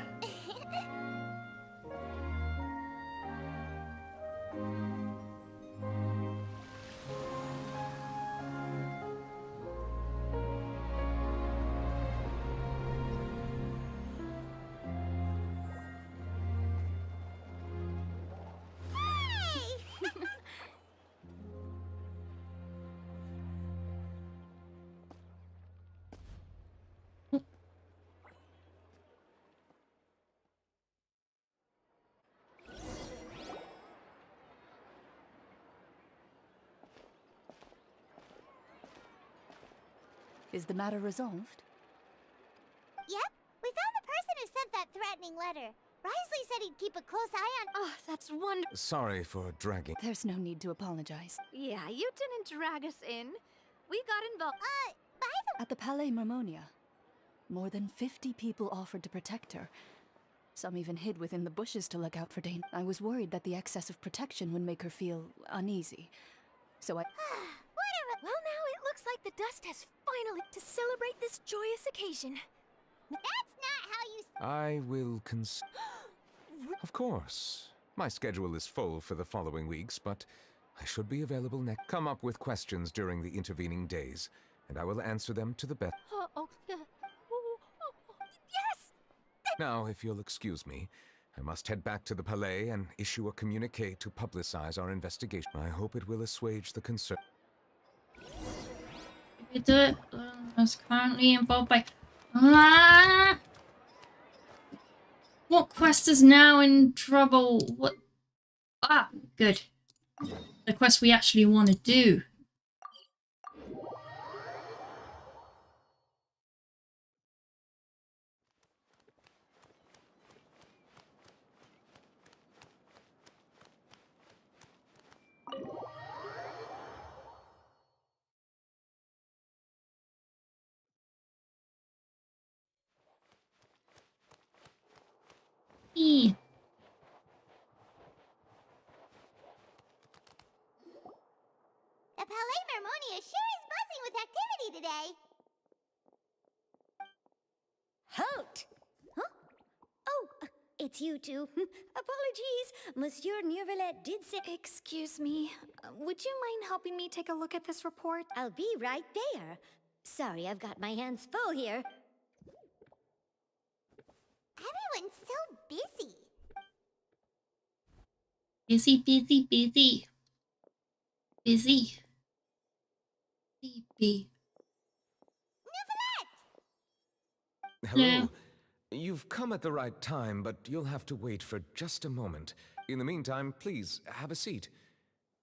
Is the matter resolved? Yep, we found the person who sent that threatening letter. Risley said he'd keep a close eye on— Oh, that's wonderful. Sorry for dragging. There's no need to apologize. Yeah, you didn't drag us in. We got involved. At the Palais Mermonia, more than 50 people offered to protect her. Some even hid within the bushes to look out for danger. I was worried that the excess of protection would make her feel uneasy. So I... Whatever. Well, now it looks like the dust has finally to celebrate this joyous occasion. That's not how you... I will Of course. My schedule is full for the following weeks, but I should be available next. Come up with questions during the intervening days, and I will answer them to the best. Yes! Now, if you'll excuse me, I must head back to the Palais and issue a communique to publicize our investigation. I hope it will assuage the concern. We do it. Is currently involved by. Ah! What quest is now in trouble? What? Ah, good. The quest we actually want to do. E. The Palais Mermonia sure is buzzing with activity today. Halt! Huh? Oh, it's you two. Apologies. Monsieur Neuvillette did say... Excuse me. Would you mind helping me take a look at this report? I'll be right there. Sorry, I've got my hands full here. Everyone's so busy. Busy, busy, busy. Busy. Busy. Hello. Yeah. You've come at the right time, but you'll have to wait for just a moment. In the meantime, please have a seat.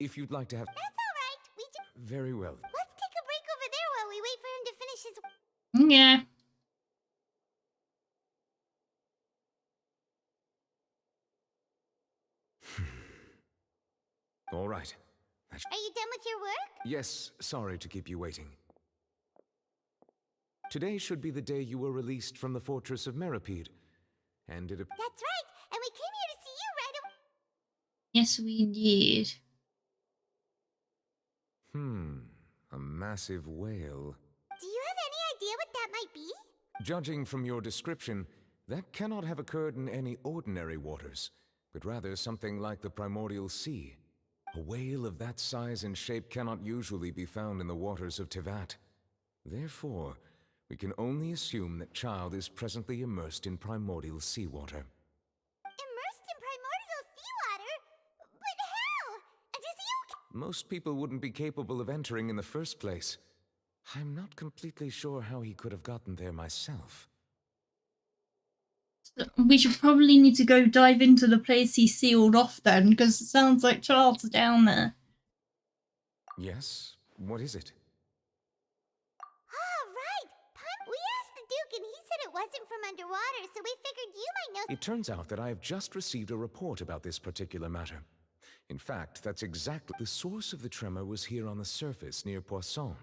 If you'd like to have... That's all right. We just... Very well. Let's take a break over there while we wait for him to finish his... Yeah. All right. Are you done with your work? Yes, sorry to keep you waiting. Today should be the day you were released from the Fortress of Maripede. and it... That's right, and we came here to see you right away. Yes, we did. A massive whale. Do you have any idea what that might be? Judging from your description, that cannot have occurred in any ordinary waters, but rather something like the primordial sea. A whale of that size and shape cannot usually be found in the waters of Tivat. Therefore, we can only assume that Child is presently immersed in primordial seawater. Immersed in primordial seawater? But how? Does he... Most people wouldn't be capable of entering in the first place. I'm not completely sure how he could have gotten there myself. So we should probably need to go dive into the place he sealed off then, because it sounds like Charles down there. Yes? What is it? Oh, right! We asked the Duke and he said it wasn't from underwater, so we figured you might know... It turns out that I have just received a report about this particular matter. In fact, that's exactly... The source of the tremor was here on the surface near Poisson.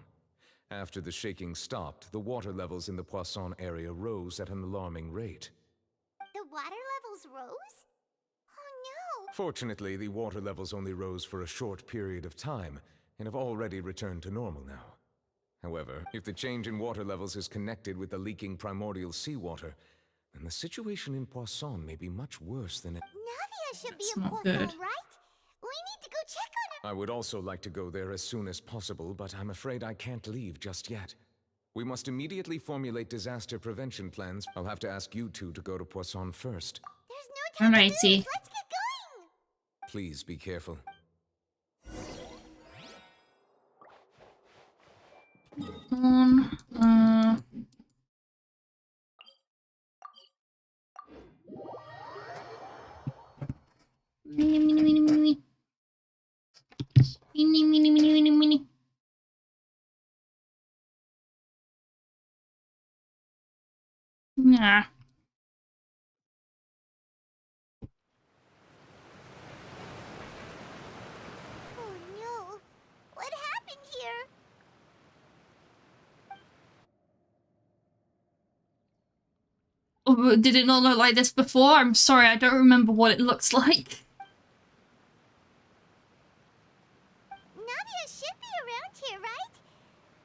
After the shaking stopped, the water levels in the Poisson area rose at an alarming rate. The water levels rose? Oh no! Fortunately, the water levels only rose for a short period of time, and have already returned to normal now. However, if the change in water levels is connected with the leaking primordial seawater, then the situation in Poisson may be much worse than it... Navia should That's be in not Poisson, good. right? We need to go check on her! I would also like to go there as soon as possible, but I'm afraid I can't leave just yet. We must immediately formulate disaster prevention plans. I'll have to ask you two to go to Poisson first. There's no time to lose! Alrighty. Let's get going! Please be careful. Mini, mini, mini, mini. Mini, mini, mini, mini, mini. Nah. Oh no! What happened here? Oh, did it not look like this before? I'm sorry, I don't remember what it looks like. Navia should be around here, right?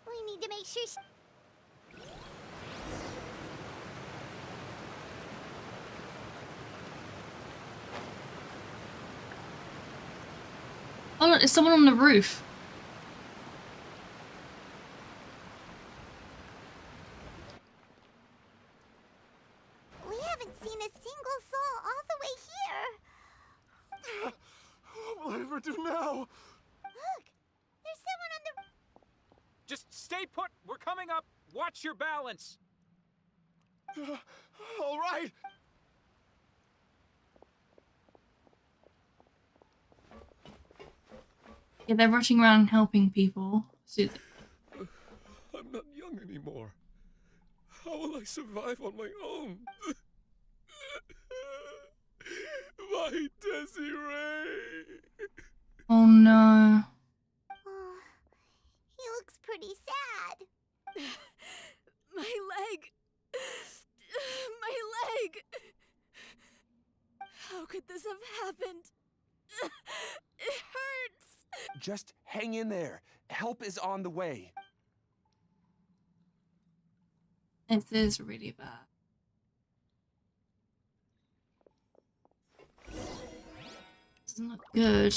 We need to make sure she... Oh look, there's someone on the roof. We haven't seen a single soul all the way here. What will I ever do now? Look! There's someone on the... Just stay put. We're coming up. Watch your balance. All right. Yeah, they're rushing around helping people. So I'm not young anymore. How will I survive on my own? My Desiree! oh no. Oh, he looks pretty sad. My leg! My leg! How could this have happened? It hurts! Just hang in there. Help is on the way. This is really bad. This is not good.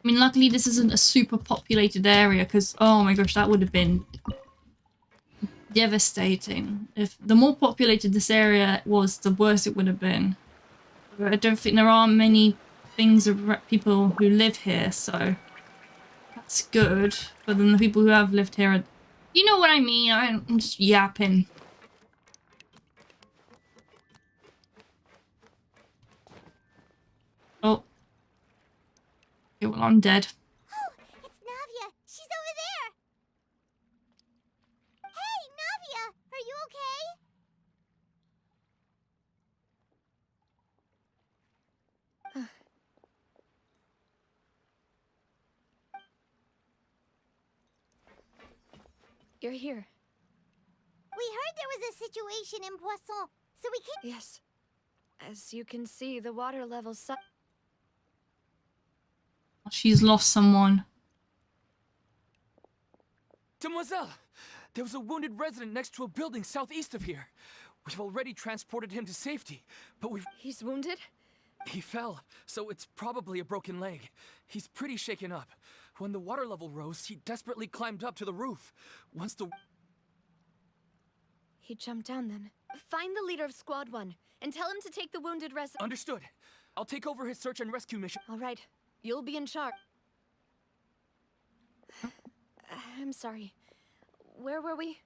I mean, luckily this isn't a super populated area, because, oh my gosh, that would have been devastating. If the more populated this area was, the worse it would have been. But I don't think there are many things of people who live here, so that's good. But then the people who have lived here are... You know what I mean? I'm just yapping. Oh. Okay, well, I'm dead. Oh, it's Navia. She's over there. Hey, Navia, are you okay? You're here. heard there was a situation in Poisson, so we can— Yes. As you can see, the water level's She's lost someone. Demoiselle! There was a wounded resident next to a building southeast of here. We've already transported him to safety, but we've— He's wounded? He fell, so it's probably a broken leg. He's pretty shaken up. When the water level rose, he desperately climbed up to the roof. Once the— He jumped down then. Find the leader of Squad 1 and tell him to take the wounded resident. Understood. I'll take over his search and rescue mission. All right. You'll be in charge. I'm sorry. Where were we?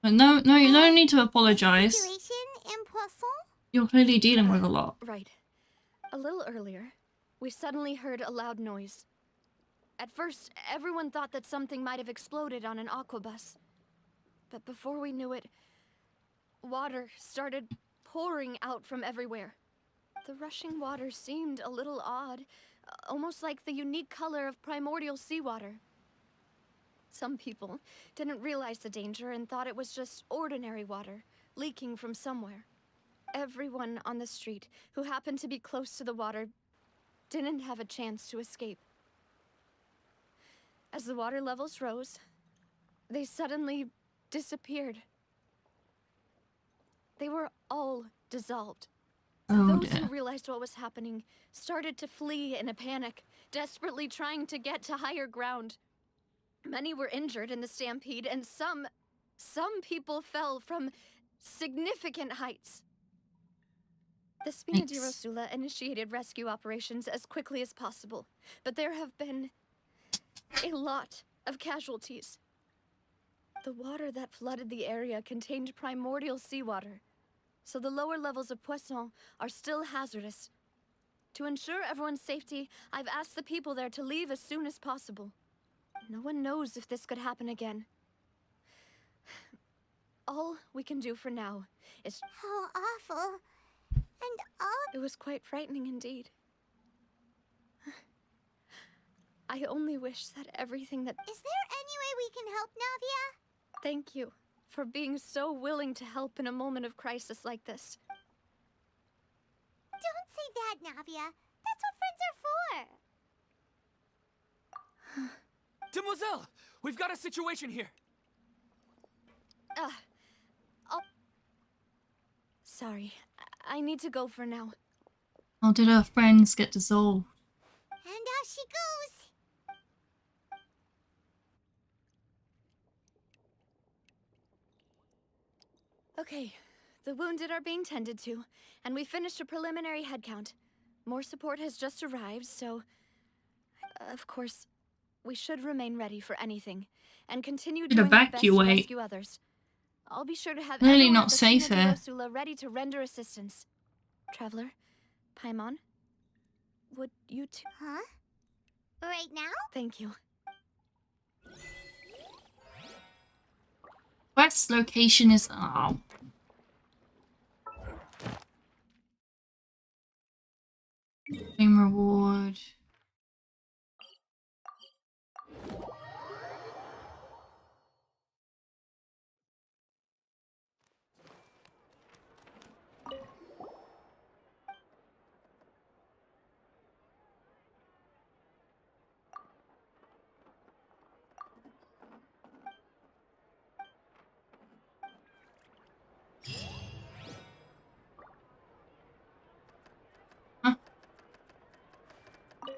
No need to apologize. situation in Poisson? You're clearly dealing with a lot. Right. A little earlier, we suddenly heard a loud noise. At first, everyone thought that something might have exploded on an aquabus. But before we knew it, water started pouring out from everywhere. The rushing water seemed a little odd, almost like the unique color of primordial seawater. Some people didn't realize the danger and thought it was just ordinary water, leaking from somewhere. Everyone on the street who happened to be close to the water didn't have a chance to escape. As the water levels rose, they suddenly disappeared. They were all dissolved. Those who realized what was happening started to flee in a panic, desperately trying to get to higher ground. Many were injured in the stampede, and some people fell from significant heights. The Spina di Rosula initiated rescue operations as quickly as possible, but there have been a lot of casualties. The water that flooded the area contained primordial seawater, so the lower levels of Poisson are still hazardous. To ensure everyone's safety, I've asked the people there to leave as soon as possible. No one knows if this could happen again. All we can do for now is— How awful. And all— It was quite frightening indeed. I only wish that everything that— Is there any way we can help, Navia? Thank you for being so willing to help in a moment of crisis like this. Don't say that, Navia. That's what friends are for. Demoiselle! We've got a situation here! Sorry. I need to go for now. How did her friends get dissolved? And off she goes. Okay. The wounded are being tended to, and we finished a preliminary head count. More support has just arrived, so— Of course, we should remain ready for anything, and continue doing our best to rescue others. I'll be sure to have Really everyone not at the safe Spina di here. Rosula ready to render assistance. Traveler, Paimon, would you two— Huh? Right now? Thank you. Quest location is— oh. Game reward.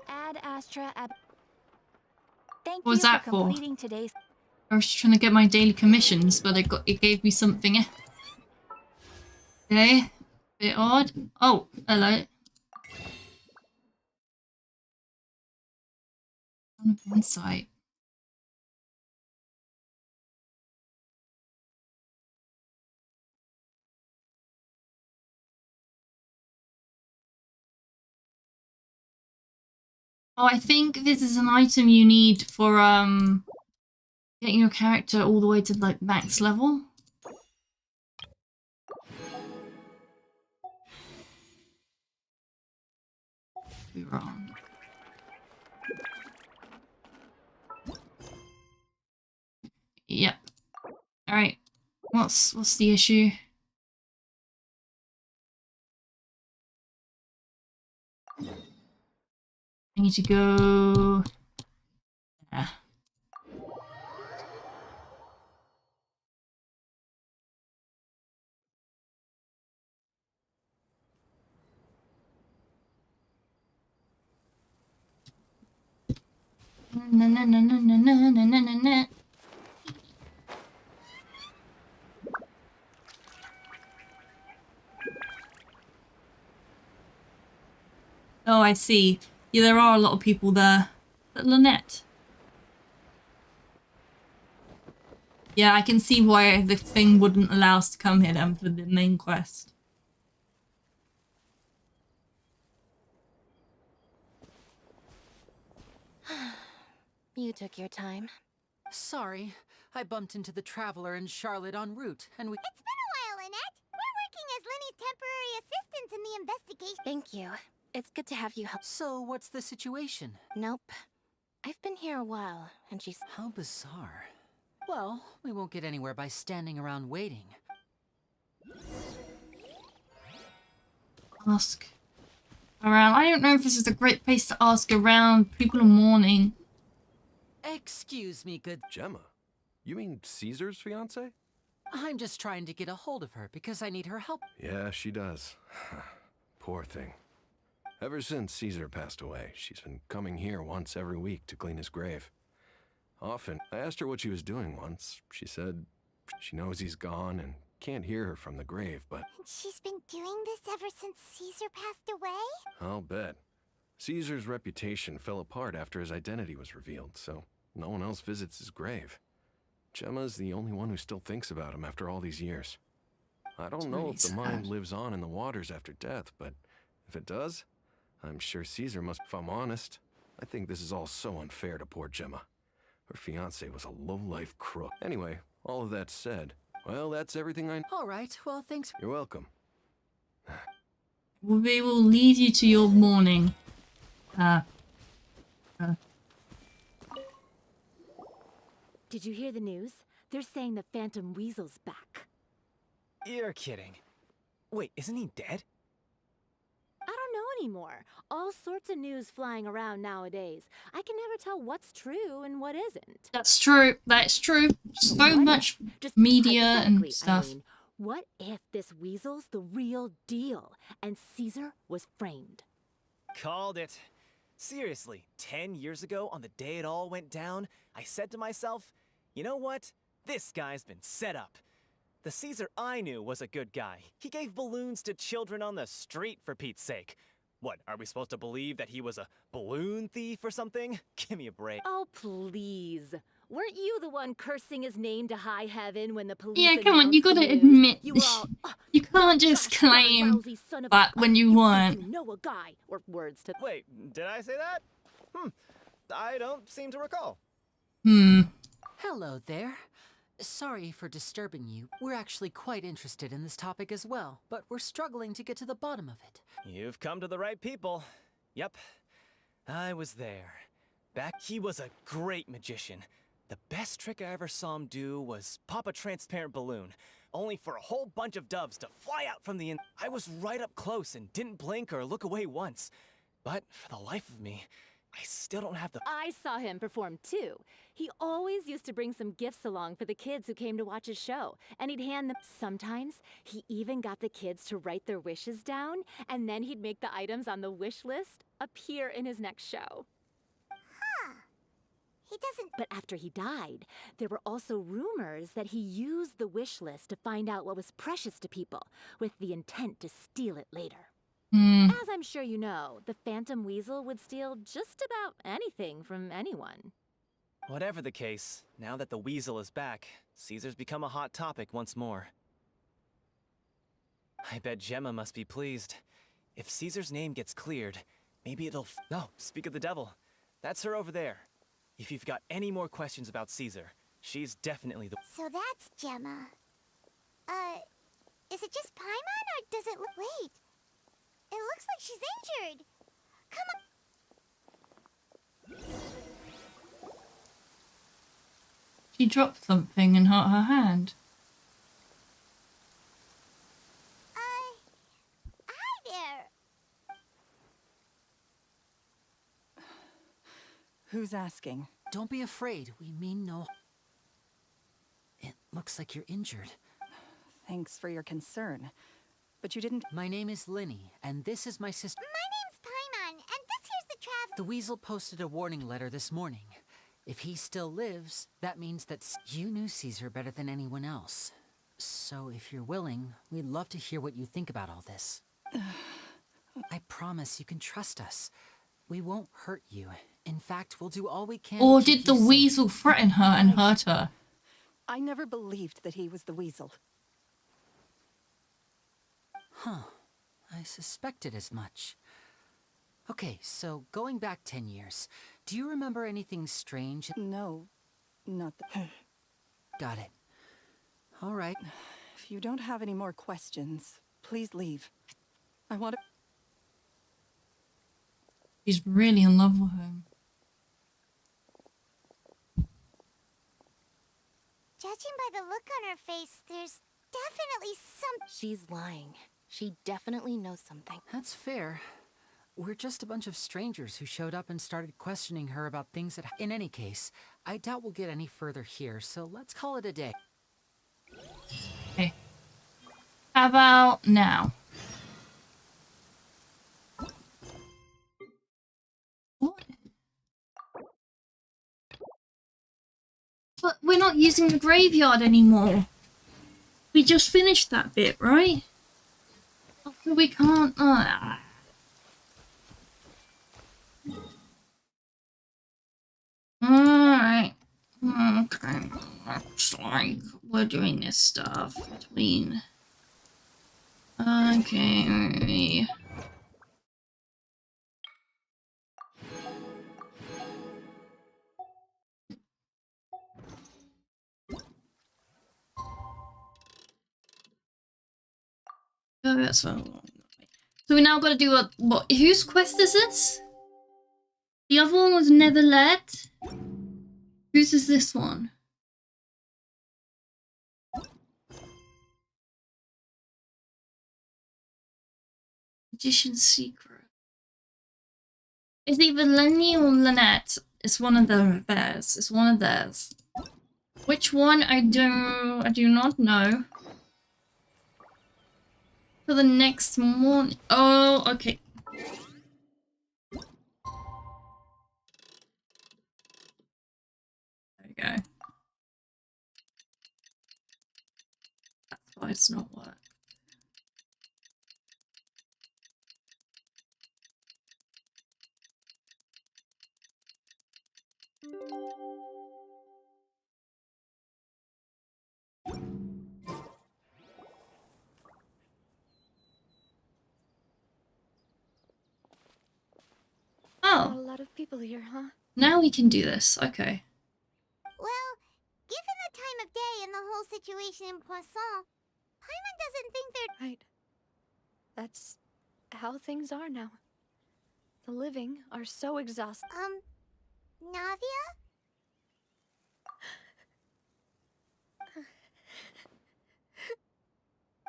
Ad Astra Ab. Thank What was you that for for? completing today's— I was trying to get my daily commissions, but it gave me something. Okay, bit odd. Oh, hello. Insight. Oh, I think this is an item you need for getting your character all the way to like max level. Be wrong. Yep. All right. What's the issue? I need to go. Yeah. Na na na na na na na na na na. Oh, I see. Yeah, there are a lot of people there. But Lynette. Yeah, I can see why the thing wouldn't allow us to come here then for the main quest. You took your time. Sorry, I bumped into the Traveler and Charlotte en route, and we— It's been a while, Lynette. We're working as Lenny's temporary assistants in the investigation. Thank you. It's good to have you help. So, what's the situation? Nope. I've been here a while, and she's— How bizarre. Well, we won't get anywhere by standing around waiting. Ask around. I don't know if this is a great place to ask around. People are mourning. Excuse me, good— Gemma? You mean Caesar's fiance? I'm just trying to get a hold of her because I need her help. Yeah, she does. Poor thing. Ever since Caesar passed away, she's been coming here once every week to clean his grave. Often, I asked her what she was doing once. She said she knows he's gone and can't hear her from the grave, but And she's been doing this ever since Caesar passed away? I'll bet. Caesar's reputation fell apart after his identity was revealed, so no one else visits his grave. Gemma's the only one who still thinks about him after all these years. I don't know if the mind lives on in the waters after death, but if it does, I'm sure Caesar must— If I'm honest, I think this is all so unfair to poor Gemma. Her fiancé was a low-life crook. Anyway, all of that said, well, that's everything I— All right, well, thanks. You're welcome. We will lead you to your mourning. Did you hear the news? They're saying the Phantom Weasel's back. You're kidding. Wait, isn't he dead? I don't know anymore. All sorts of news flying around nowadays. I can never tell what's true and what isn't. That's true. That's true. So What much if, just media and hypothetically, stuff. I mean, what if this weasel's the real deal and Caesar was framed? Called it. Seriously, 10 years ago, on the day it all went down, I said to myself, you know what? This guy's been set up. The Caesar I knew was a good guy. He gave balloons to children on the street, for Pete's sake. What, are we supposed to believe that he was a balloon thief or something? Give me a break. Oh, please. Weren't you the one cursing his name to high heaven when the police Yeah, come on, you announced the gotta news? admit. You were all, You can't just claim lousy son of that when you weren't. You know a guy, or words to— Wait, did I say that? I don't seem to recall. Hello there. Sorry for disturbing you. We're actually quite interested in this topic as well, but we're struggling to get to the bottom of it. You've come to the right people. Yep, I was there. He was a great magician. The best trick I ever saw him do was pop a transparent balloon, only for a whole bunch of doves to fly out from the in— I was right up close and didn't blink or look away once. But for the life of me, I still don't have the— I saw him perform too. He always used to bring some gifts along for the kids who came to watch his show, and he'd hand them— Sometimes, he even got the kids to write their wishes down, and then he'd make the items on the wish list appear in his next show. He doesn't— But after he died, there were also rumors that he used the wish list to find out what was precious to people, with the intent to steal it later. As I'm sure you know, the Phantom Weasel would steal just about anything from anyone. Whatever the case, now that the weasel is back, Caesar's become a hot topic once more. I bet Gemma must be pleased. If Caesar's name gets cleared, maybe it'll— No, speak of the devil. That's her over there. If you've got any more questions about Caesar, she's definitely the— So that's Gemma. Is it just Paimon, or does it look— Wait. It looks like she's injured. Come on. She dropped something and hurt her hand. Who's asking? Don't be afraid. We mean no... It looks like you're injured. Thanks for your concern. But you didn't... My name is Linny, and this is my sister... My name's Paimon, and this here's the Traveler. The Weasel posted a warning letter this morning. If he still lives, that means that you knew Caesar better than anyone else. So if you're willing, we'd love to hear what you think about all this. I promise you can trust us. We won't hurt you. In fact, we'll do all we can Or to keep did the you safe. weasel threaten her and hurt her? I never believed that he was the weasel. Huh. I suspected as much. Okay, so going back 10 years, do you remember anything strange? No, not the... Got it. All right. If you don't have any more questions, please leave. I want to... She's really in love with him. Judging by the look on her face, there's definitely some... She's lying. She definitely knows something. That's fair. We're just a bunch of strangers who showed up and started questioning her about things that... In any case, I doubt we'll get any further here, so let's call it a day. Okay. How about now? What? But we're not using the graveyard anymore. We just finished that bit, right? We can't... Alright. Okay. Looks like we're doing this stuff between... Okay. Oh, that's so long. So we now got to do a... What? Whose quest is this? The other one was Never Let. Whose is this one? Magician's Secret. It's either Lenny or Lynette. It's one of theirs. It's one of theirs. Which one? I do not know. For the next morning. Oh, okay. There we go. That's why it's not working. Not Oh, a lot of people here, huh? now we can do this. Okay. Well, given the time of day and the whole situation in Poisson, Paimon doesn't think they're... Right. That's how things are now. The living are so exhausted. Navia?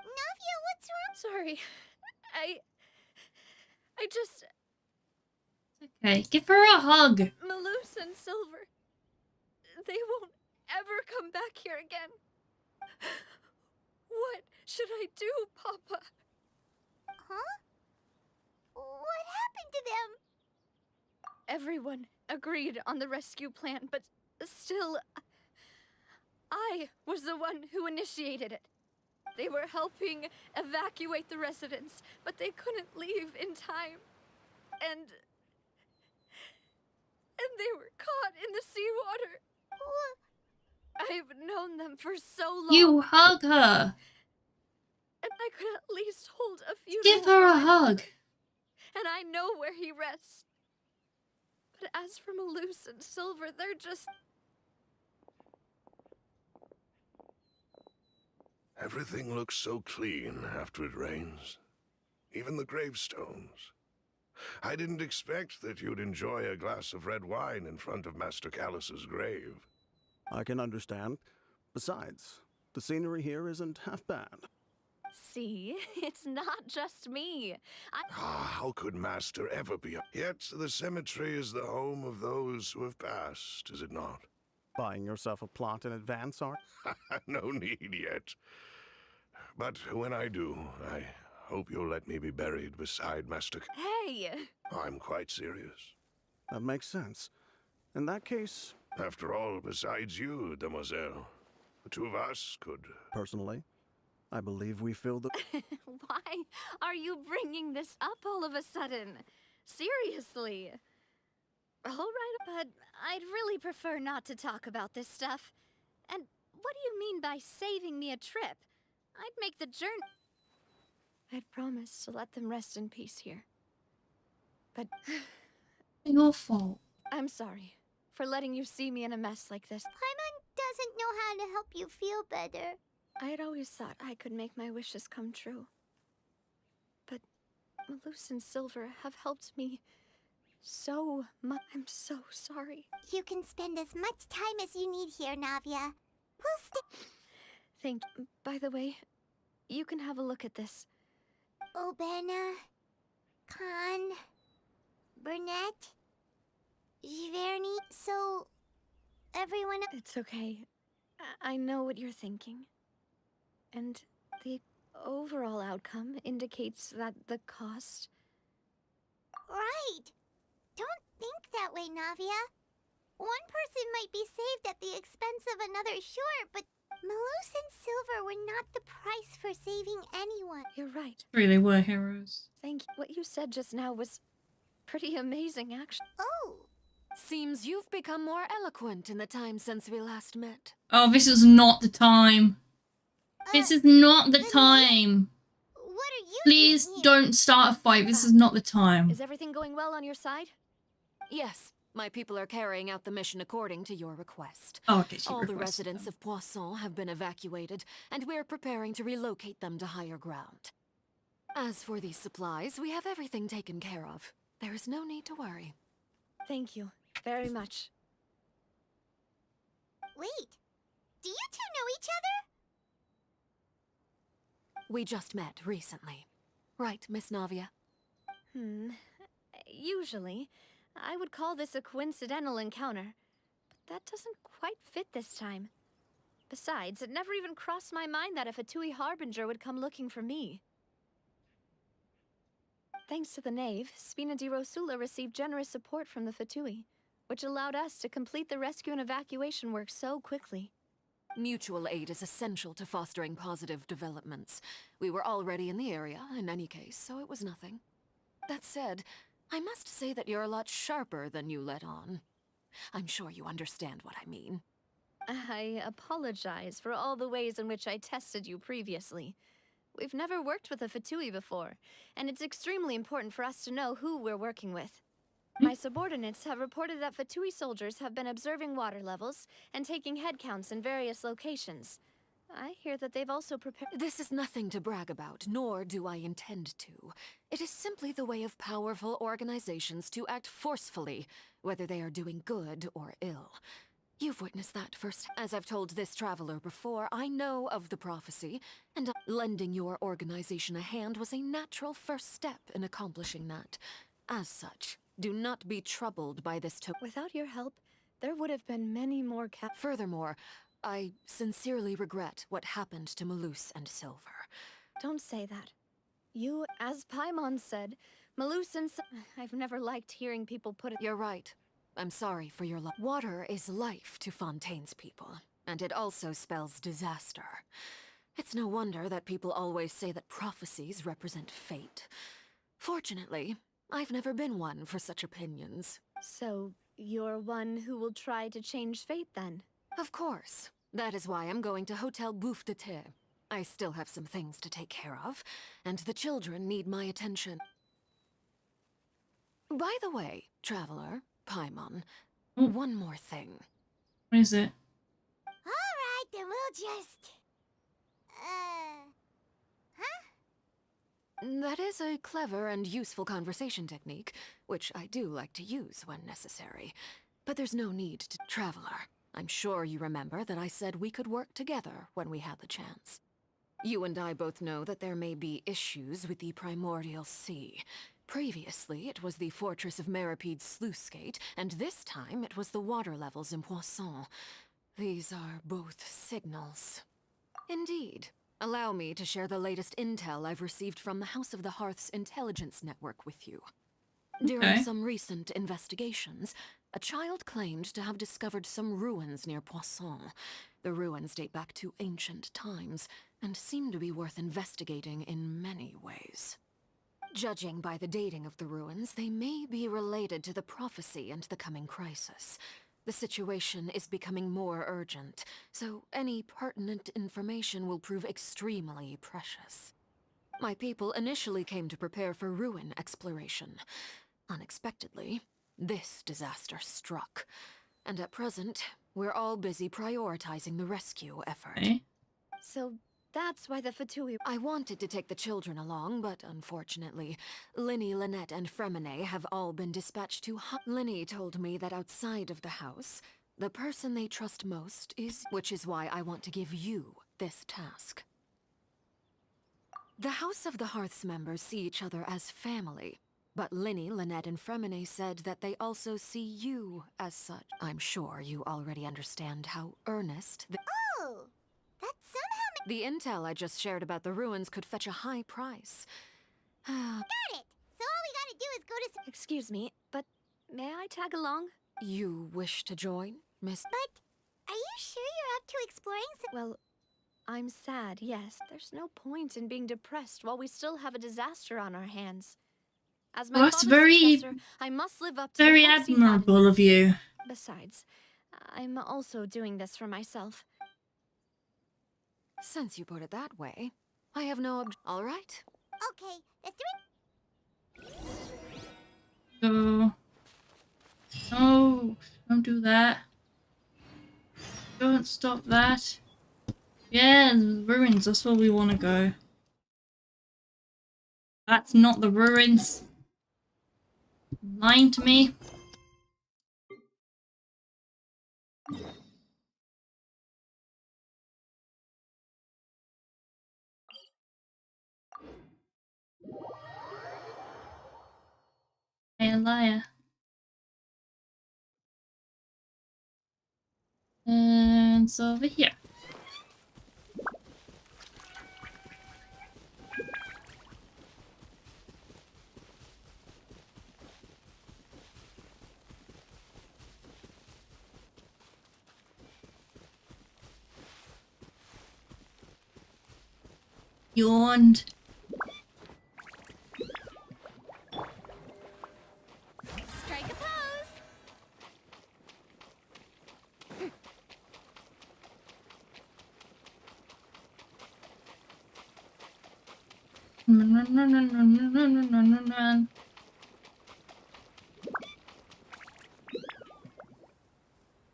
Navia, what's wrong? Sorry. I just... Okay, give her a hug. Malus and Silver. They won't ever come back here again. What should I do, Papa? Huh? What happened to them? Everyone agreed on the rescue plan, but still... I was the one who initiated it. They were helping evacuate the residents, but they couldn't leave in time. And they were caught in the seawater. I've known them for so long. You hug her. And I could at least hold a few. Give her a hug. And I know where he rests. But as for Malus and Silver, they're just... Everything looks so clean after it rains. Even the gravestones. I didn't expect that you'd enjoy a glass of red wine in front of Master Callus's grave. I can understand. Besides, the scenery here isn't half bad. See, it's not just me. How could Master ever be? Yet the cemetery is the home of those who have passed, is it not? Buying yourself a plot in advance, Art? No need yet. But when I do, I hope you'll let me be buried beside Master. Hey! I'm quite serious. That makes sense. In that case... After all, besides you, demoiselle, the two of us could... Personally, I believe we feel the... Why are you bringing this up all of a sudden? Seriously. All right, but I'd really prefer not to talk about this stuff. And what do you mean by saving me a trip? I'd make the journey... I'd promise to let them rest in peace here. But... Your fault. I'm sorry for letting you see me in a mess like this. Paimon doesn't know how to help you feel better. I had always thought I could make my wishes come true. But Malus and Silver have helped me so much. I'm so sorry. You can spend as much time as you need here, Navia. We'll stay. Thank you. By the way, you can have a look at this. Obena, Khan, Burnett, Giverny, so everyone... It's okay. I know what you're thinking. And the overall outcome indicates that the cost... Right! Don't think that way, Navia. One person might be saved at the expense of another, sure, but Malus and Silver were not the price for saving anyone. You're right. True, they were heroes. Thank you. What you said just now was pretty amazing, actually. Oh! Seems you've become more eloquent in the time since we last met. Oh, this is not the time. This is not the time. What are you Please don't start a fight. This is not the time. Is everything going well on your side? Yes, my people are carrying out the mission according to your request. Oh, okay, she all the requested residents them. of Poisson have been evacuated, and we're preparing to relocate them to higher ground. As for these supplies, we have everything taken care of. There is no need to worry. Thank you very much. Wait, do you two know each other? We just met recently. Right, Miss Navia? Usually, I would call this a coincidental encounter, but that doesn't quite fit this time. Besides, it never even crossed my mind that a Fatui Harbinger would come looking for me. Thanks to the Knave, Spina di Rosula received generous support from the Fatui, which allowed us to complete the rescue and evacuation work so quickly. Mutual aid is essential to fostering positive developments. We were already in the area, in any case, so it was nothing. That said, I must say that you're a lot sharper than you let on. I'm sure you understand what I mean. I apologize for all the ways in which I tested you previously. We've never worked with a Fatui before, and it's extremely important for us to know who we're working with. My subordinates have reported that Fatui soldiers have been observing water levels and taking head counts in various locations. I hear that they've also prepared— This is nothing to brag about, nor do I intend to. It is simply the way of powerful organizations to act forcefully, whether they are doing good or ill. You've witnessed that first. As I've told this traveler before, I know of the prophecy, and lending your organization a hand was a natural first step in accomplishing that. As such, do not be troubled by this Without your help, there would have been many more Furthermore, I sincerely regret what happened to Malus and Silver. Don't say that. You, as Paimon said, Malus and I've never liked hearing people put it— You're right. I'm sorry for your loss. Water is life to Fontaine's people, and it also spells disaster. It's no wonder that people always say that prophecies represent fate. Fortunately, I've never been one for such opinions. So, you're one who will try to change fate, then? Of course. That is why I'm going to Hotel Bouffe de Thé. I still have some things to take care of, and the children need my attention. By the way, traveler, Paimon, one more thing. What is it? Alright, then we'll just... That is a clever and useful conversation technique, which I do like to use when necessary. But there's no need to... Traveler, I'm sure you remember that I said we could work together when we had the chance. You and I both know that there may be issues with the primordial sea. Previously, it was the fortress of Maripede's sluice gate, and this time it was the water levels in Poisson. These are both signals. Indeed. Allow me to share the latest intel I've received from the House of the Hearth's intelligence network with you. During some recent investigations, a child claimed to have discovered some ruins near Poisson. The ruins date back to ancient times, and seem to be worth investigating in many ways. Judging by the dating of the ruins, they may be related to the prophecy and the coming crisis. The situation is becoming more urgent, so any pertinent information will prove extremely precious. My people initially came to prepare for ruin exploration. Unexpectedly, this disaster struck, and at present, we're all busy prioritizing the rescue effort. So that's why the Fatui... I wanted to take the children along, but unfortunately, Linny, Lynette, and Fremine have all been dispatched to Linny told me that outside of the house, the person they trust most is... Which is why I want to give you this task. The House of the Hearth's members see each other as family, but Linny, Lynette, and Fremine said that they also see you as such. I'm sure you already understand how earnest the... Oh! That somehow The intel I just shared about the ruins could fetch a high price. got it! So all we gotta do is go to... Excuse me, but may I tag along? You wish to join, Miss... But are you sure you're up to exploring Well, I'm sad, yes. There's no point in being depressed while we still have a disaster on our hands. As my that's father's very, successor, I must live up to very the hopes he had. admirable of you. Besides, I'm also doing this for myself. Since you put it that way, I have no all right. Okay, the three... So... No, don't do that. Don't stop that. Yeah, the ruins, that's where we want to go. That's not the ruins. Lying to me. Hey, a liar. And it's over here. Yawned. Strike a pose!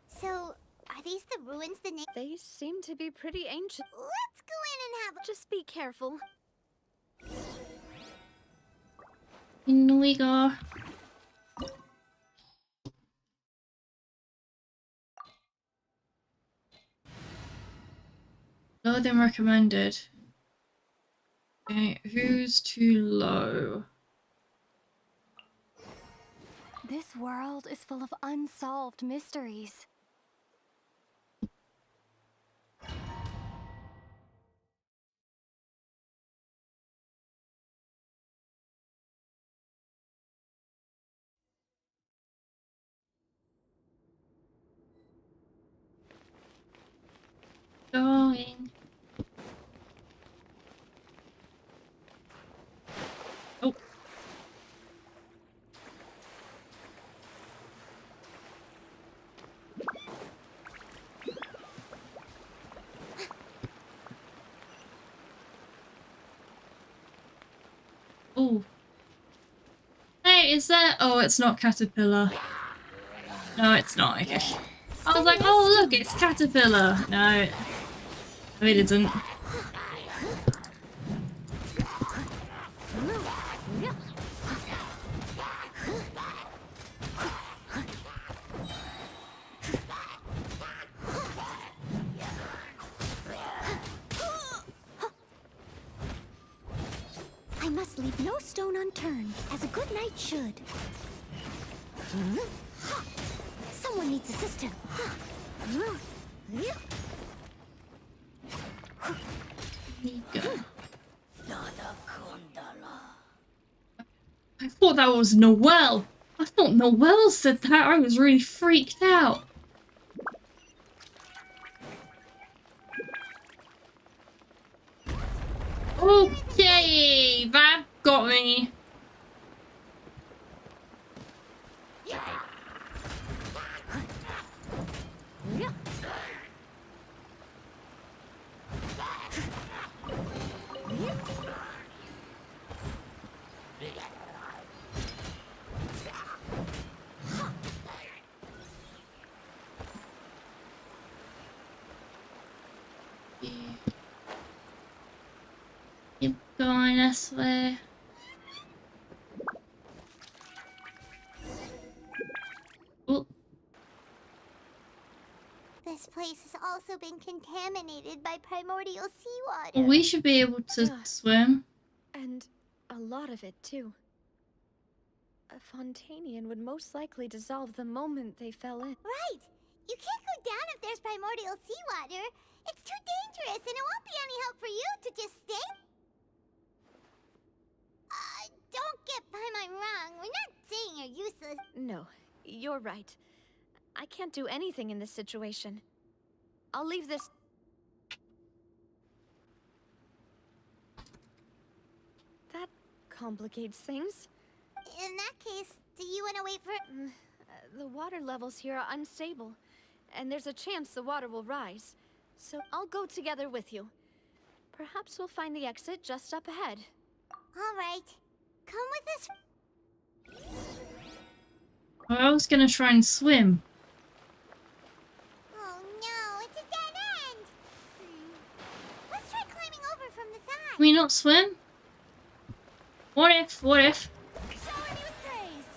So, are these the ruins the name? They seem to be pretty ancient. Let's go in and have a... Just be careful. In we go. Lower than recommended. Okay, who's too low? This world is full of unsolved mysteries. Going. Oh. Oh. Hey, is that... Oh, it's not Caterpillar. No, it's not. Okay. I was like, oh, look, it's Caterpillar. No. No, it isn't. must leave no stone unturned, as a good knight should. Huh? Ha! Someone needs assistance. Ha! Huh? Yeah. I thought that was Noelle. I thought Noelle said that. I was really freaked out. Okay, that got me. Keep going this way. Oh. This place has also been contaminated by primordial seawater. We should be able to swim. And a lot of it, too. A Fontanian would most likely dissolve the moment they fell in. Right! You can't go down if there's primordial seawater. It's too dangerous, and it won't be any help for you to just stay. Don't get Paimon wrong. We're not saying you're useless. No, you're right. I can't do anything in this situation. I'll leave this... That complicates things. In that case, do you want to wait for... the water levels here are unstable, and there's a chance the water will rise. So I'll go together with you. Perhaps we'll find the exit just up ahead. All right. Come with us. I was gonna try and swim. Oh no, it's a dead end. Let's try climbing over from the side. Can we not swim? What if? What if? Shower me with praise.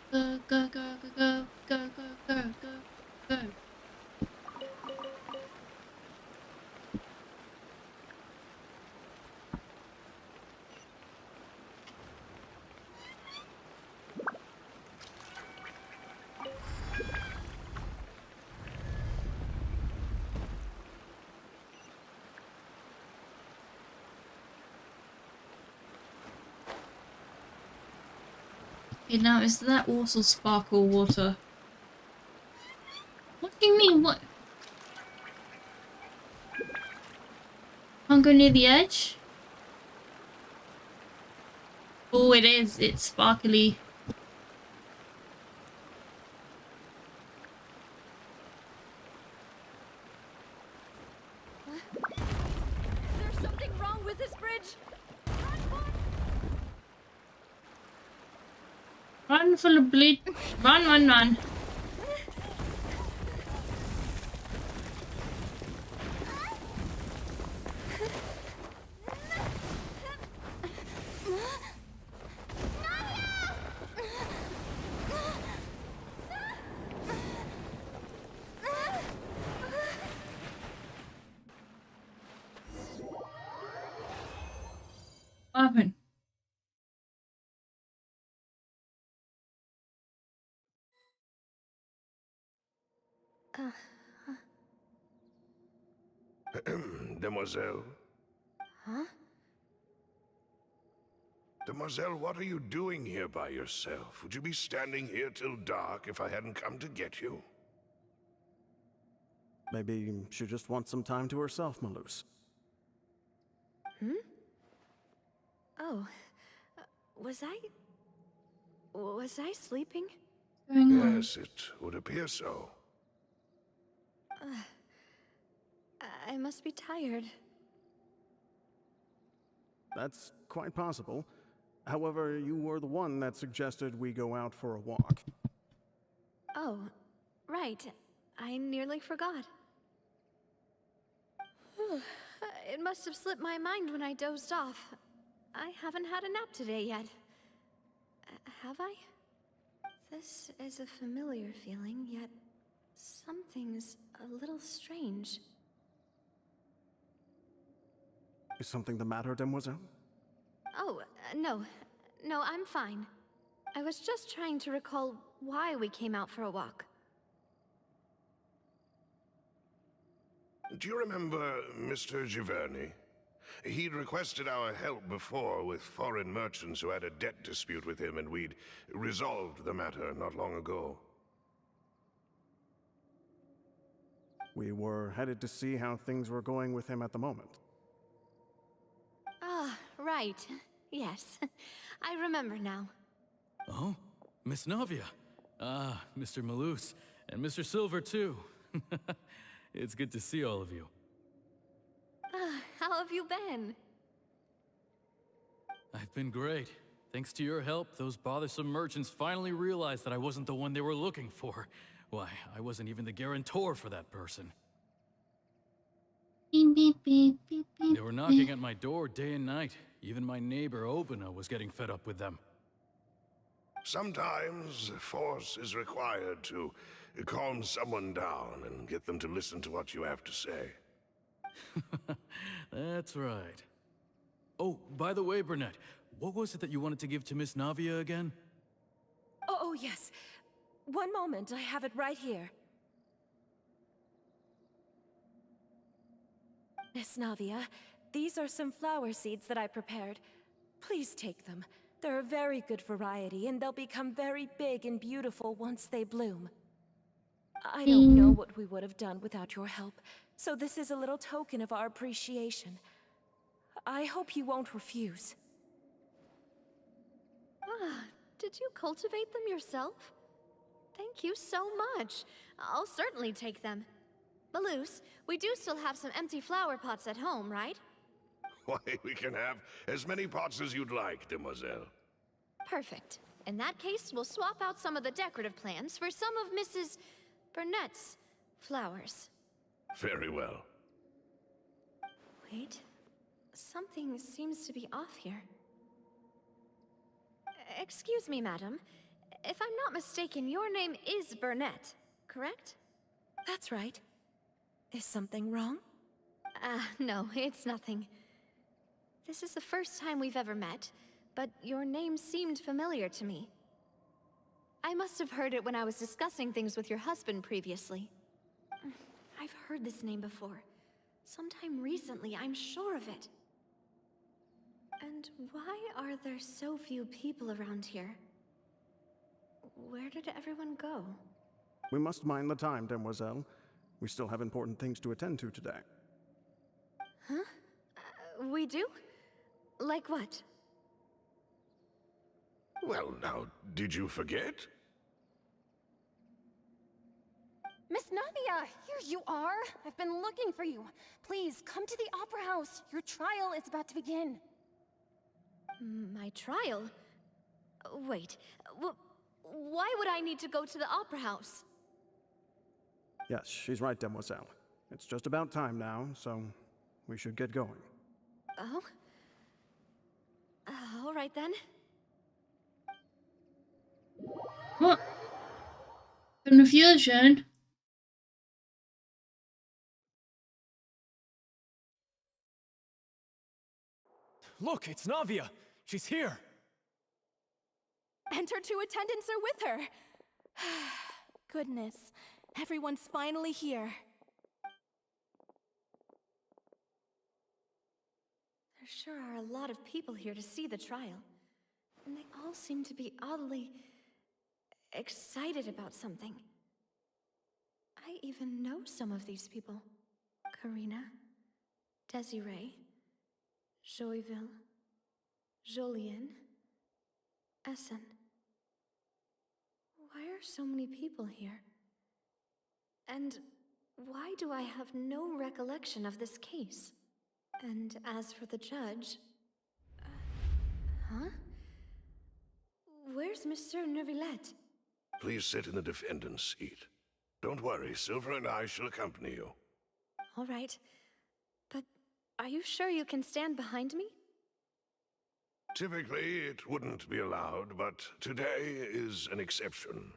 Go, go, go, go, go, go, go, go, go, go. Okay, now is that also sparkle water? What do you mean? What? Can't go near the edge? Oh, it is. It's sparkly. There's something wrong with this bridge. Run for the bleed. Run, run, run. What happened? Demoiselle? Huh? Demoiselle, what are you doing here by yourself? Would you be standing here till dark if I hadn't come to get you? Maybe she just wants some time to herself, Maloose. Hmm? Oh. Was I sleeping? Yes, it would appear so. I must be tired. That's quite possible. However, you were the one that suggested we go out for a walk. Oh, right. I nearly forgot. It must have slipped my mind when I dozed off. I haven't had a nap today yet. Have I? This is a familiar feeling, yet something's a little strange. Is something the matter, Demoiselle? Oh, no. No, I'm fine. I was just trying to recall why we came out for a walk. Do you remember Mr. Giverny? He'd requested our help before with foreign merchants who had a debt dispute with him, and we'd resolved the matter not long ago. We were headed to see how things were going with him at the moment. Ah, right. Yes. I remember now. Oh, Miss Navia. Ah, Mr. Malus. And Mr. Silver, too. It's good to see all of you. How have you been? I've been great. Thanks to your help, those bothersome merchants finally realized that I wasn't the one they were looking for. Why, I wasn't even the guarantor for that person. Beep, beep, beep, beep, beep, They were knocking at my door day and night. Even my neighbor, Obina, was getting fed up with them. Sometimes force is required to calm someone down and get them to listen to what you have to say. That's right. Oh, by the way, Burnett, what was it that you wanted to give to Miss Navia again? Oh, yes. One moment, I have it right here. Miss Navia, these are some flower seeds that I prepared. Please take them. They're a very good variety, and they'll become very big and beautiful once they bloom. I don't know what we would have done without your help, so this is a little token of our appreciation. I hope you won't refuse. Ah, did you cultivate them yourself? Thank you so much. I'll certainly take them. Malus, we do still have some empty flower pots at home, right? Why, we can have as many pots as you'd like, demoiselle. Perfect. In that case, we'll swap out some of the decorative plants for some of Mrs. Burnett's flowers. Very well. Wait. Something seems to be off here. Excuse me, madam. If I'm not mistaken, your name is Burnett, correct? That's right. Is something wrong? No, it's nothing. This is the first time we've ever met, but your name seemed familiar to me. I must have heard it when I was discussing things with your husband previously. I've heard this name before. Sometime recently, I'm sure of it. And why are there so few people around here? Where did everyone go? We must mind the time, demoiselle. We still have important things to attend to today. Huh? We do? Like what? Well, now, did you forget? Miss Navia, here you are. I've been looking for you. Please, come to the Opera House. Your trial is about to begin. My trial? Wait, why would I need to go to the Opera House? Yes, she's right, demoiselle. It's just about time now, so we should get going. Oh? All right then. What? Confusion? Look, it's Navia! She's here! And her two attendants are with her. Goodness, everyone's finally here. There sure are a lot of people here to see the trial. And they all seem to be oddly excited about something. I even know some of these people. Karina, Desiree, Joyville, Jolien, Essen. Why are so many people here? And why do I have no recollection of this case? And as for the judge, Huh? Where's Monsieur Neuvillette? Please sit in the defendant's seat. Don't worry, Silver and I shall accompany you. All right. But are you sure you can stand behind me? Typically, it wouldn't be allowed, but today is an exception.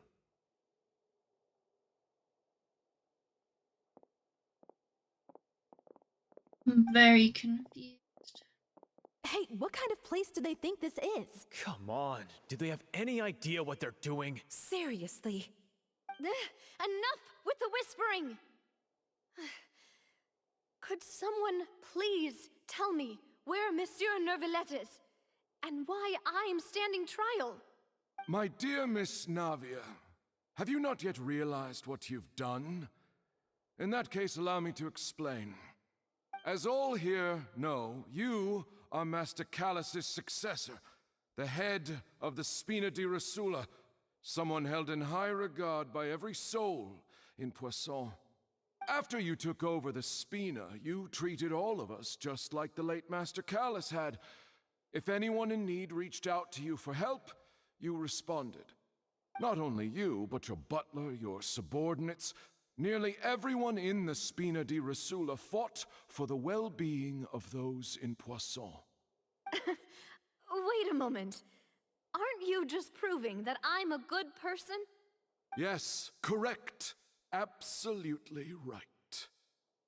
I'm very confused. Hey, what kind of place do they think this is? Come on, do they have any idea what they're doing? Seriously. Enough with the whispering! Could someone please tell me where Monsieur Neuvillette is? And why I'm standing trial? My dear Miss Navia, have you not yet realized what you've done? In that case, allow me to explain. As all here know, you are Master Callus's successor, the head of the Spina di Rosula, someone held in high regard by every soul in Poisson. After you took over the Spina, you treated all of us just like the late Master Callus had. If anyone in need reached out to you for help, you responded. Not only you, but your butler, your subordinates, nearly everyone in the Spina di Rosula fought for the well-being of those in Poisson. Wait a moment. Aren't you just proving that I'm a good person? Yes, correct. Absolutely right.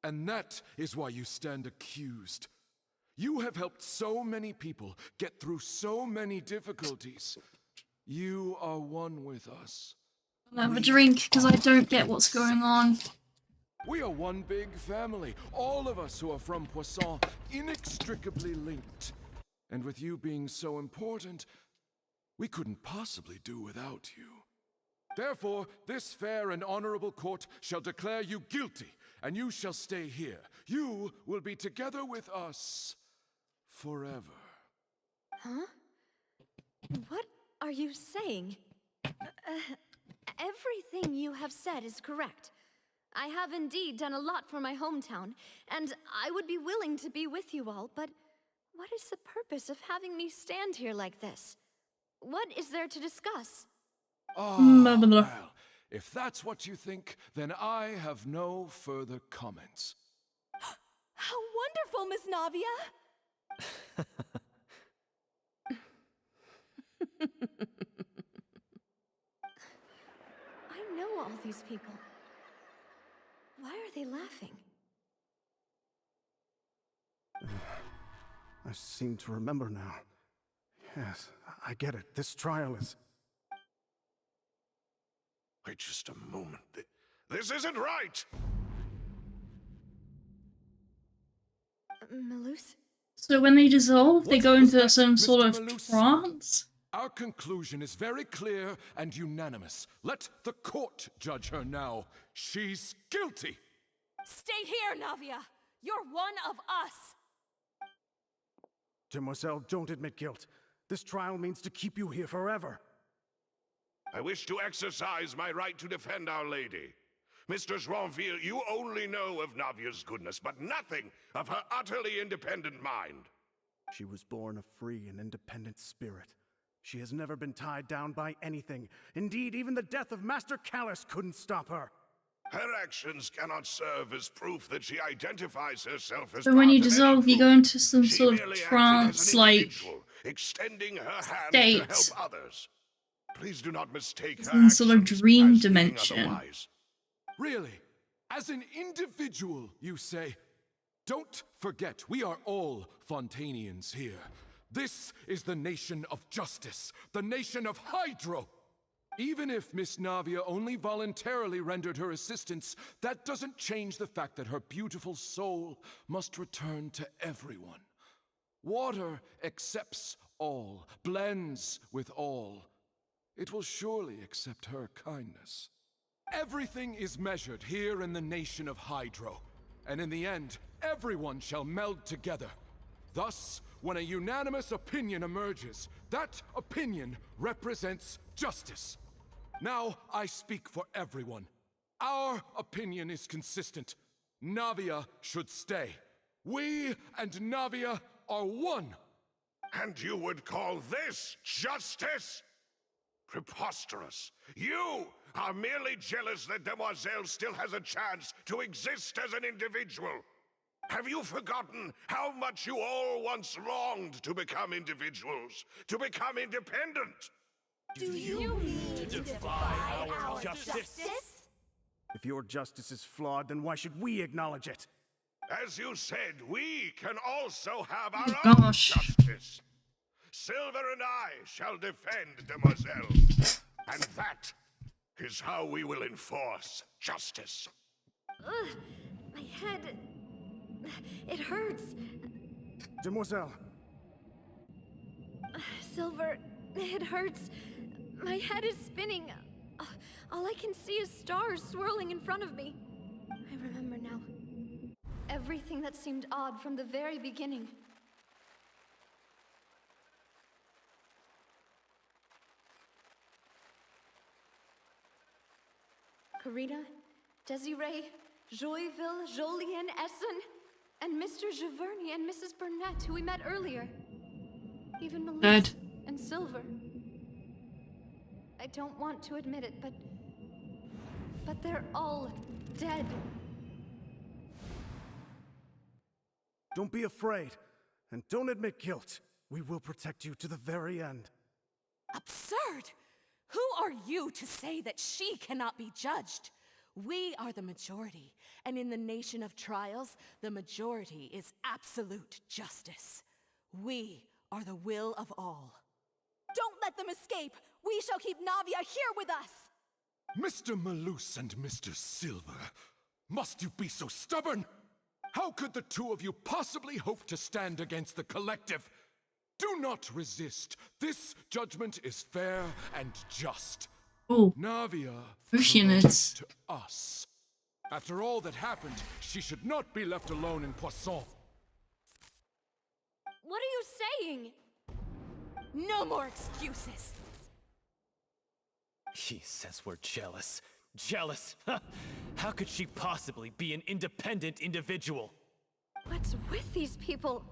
And that is why you stand accused. You have helped so many people get through so many difficulties. You are one with us. I'll have a drink because I don't get what's going on. We are one big family, all of us who are from Poisson, inextricably linked. And with you being so important, we couldn't possibly do without you. Therefore, this fair and honorable court shall declare you guilty, and you shall stay here. You will be together with us forever. Huh? What are you saying? Everything you have said is correct. I have indeed done a lot for my hometown, and I would be willing to be with you all, but what is the purpose of having me stand here like this? What is there to discuss? Well, if that's what you think, then I have no further comments. How wonderful, Miss Navia! I know all these people. Why are they laughing? I seem to remember now. Yes, I get it. This trial is... Wait just a moment. This isn't right! Malus? So when they dissolve, they go into some sort of Malus? trance? Our conclusion is very clear and unanimous. Let the court judge her now. She's guilty! Stay here, Navia! You're one of us! Demoiselle, don't admit guilt. This trial means to keep you here forever. I wish to exercise my right to defend Our Lady. Mr. Joinville, you only know of Navia's goodness, but nothing of her utterly independent mind. She was born a free and independent spirit. She has never been tied down by anything. Indeed, even the death of Master Callus couldn't stop her. Her actions cannot serve as proof that she identifies herself as So when you part of dissolve, any you go group. into some She sort of merely acted as trance, an like, individual, extending her hand state. to help others. Please do not mistake her some sort of actions dream as being dimension. otherwise. Really? As an individual, you say? Don't forget, we are all Fontanians here. This is the nation of justice, the nation of Hydro. Even if Miss Navia only voluntarily rendered her assistance, that doesn't change the fact that her beautiful soul must return to everyone. Water accepts all, blends with all. It will surely accept her kindness. Everything is measured here in the nation of Hydro, and in the end, everyone shall meld together. Thus, when a unanimous opinion emerges, that opinion represents justice. Now I speak for everyone. Our opinion is consistent. Navia should stay. We and Navia are one. And you would call this justice? Preposterous. You are merely jealous that Demoiselle still has a chance to exist as an individual. Have you forgotten how much you all once longed to become individuals, to become independent? Do you mean to defy our justice? If your justice is flawed, then why should we acknowledge it? As you said, we can also have our Oh, own gosh. justice. Silver and I shall defend Demoiselle. And that is how we will enforce justice. Ugh, my head... It hurts. Demoiselle. Silver, it hurts. My head is spinning. All I can see is stars swirling in front of me. I remember now. Everything that seemed odd from the very beginning. Karina, Desiree, Joyville, Jolien, Essen, and Mr. Giverny and Mrs. Burnett, who we met earlier. Even Melissa Dead. and Silver. I don't want to admit it, but they're all dead. Don't be afraid, and don't admit guilt. We will protect you to the very end. Absurd! Who are you to say that she cannot be judged? We are the majority, and in the nation of trials, the majority is absolute justice. We are the will of all. Don't let them escape! We shall keep Navia here with us! Mr. Malus and Mr. Silver, must you be so stubborn? How could the two of you possibly hope to stand against the collective? Do not resist. This judgment is fair and just. Oh. Navia Oceanids. belongs to us. After all that happened, she should not be left alone in Poisson. What are you saying? No more excuses! He says we're jealous. Jealous? How could she possibly be an independent individual? What's with these people?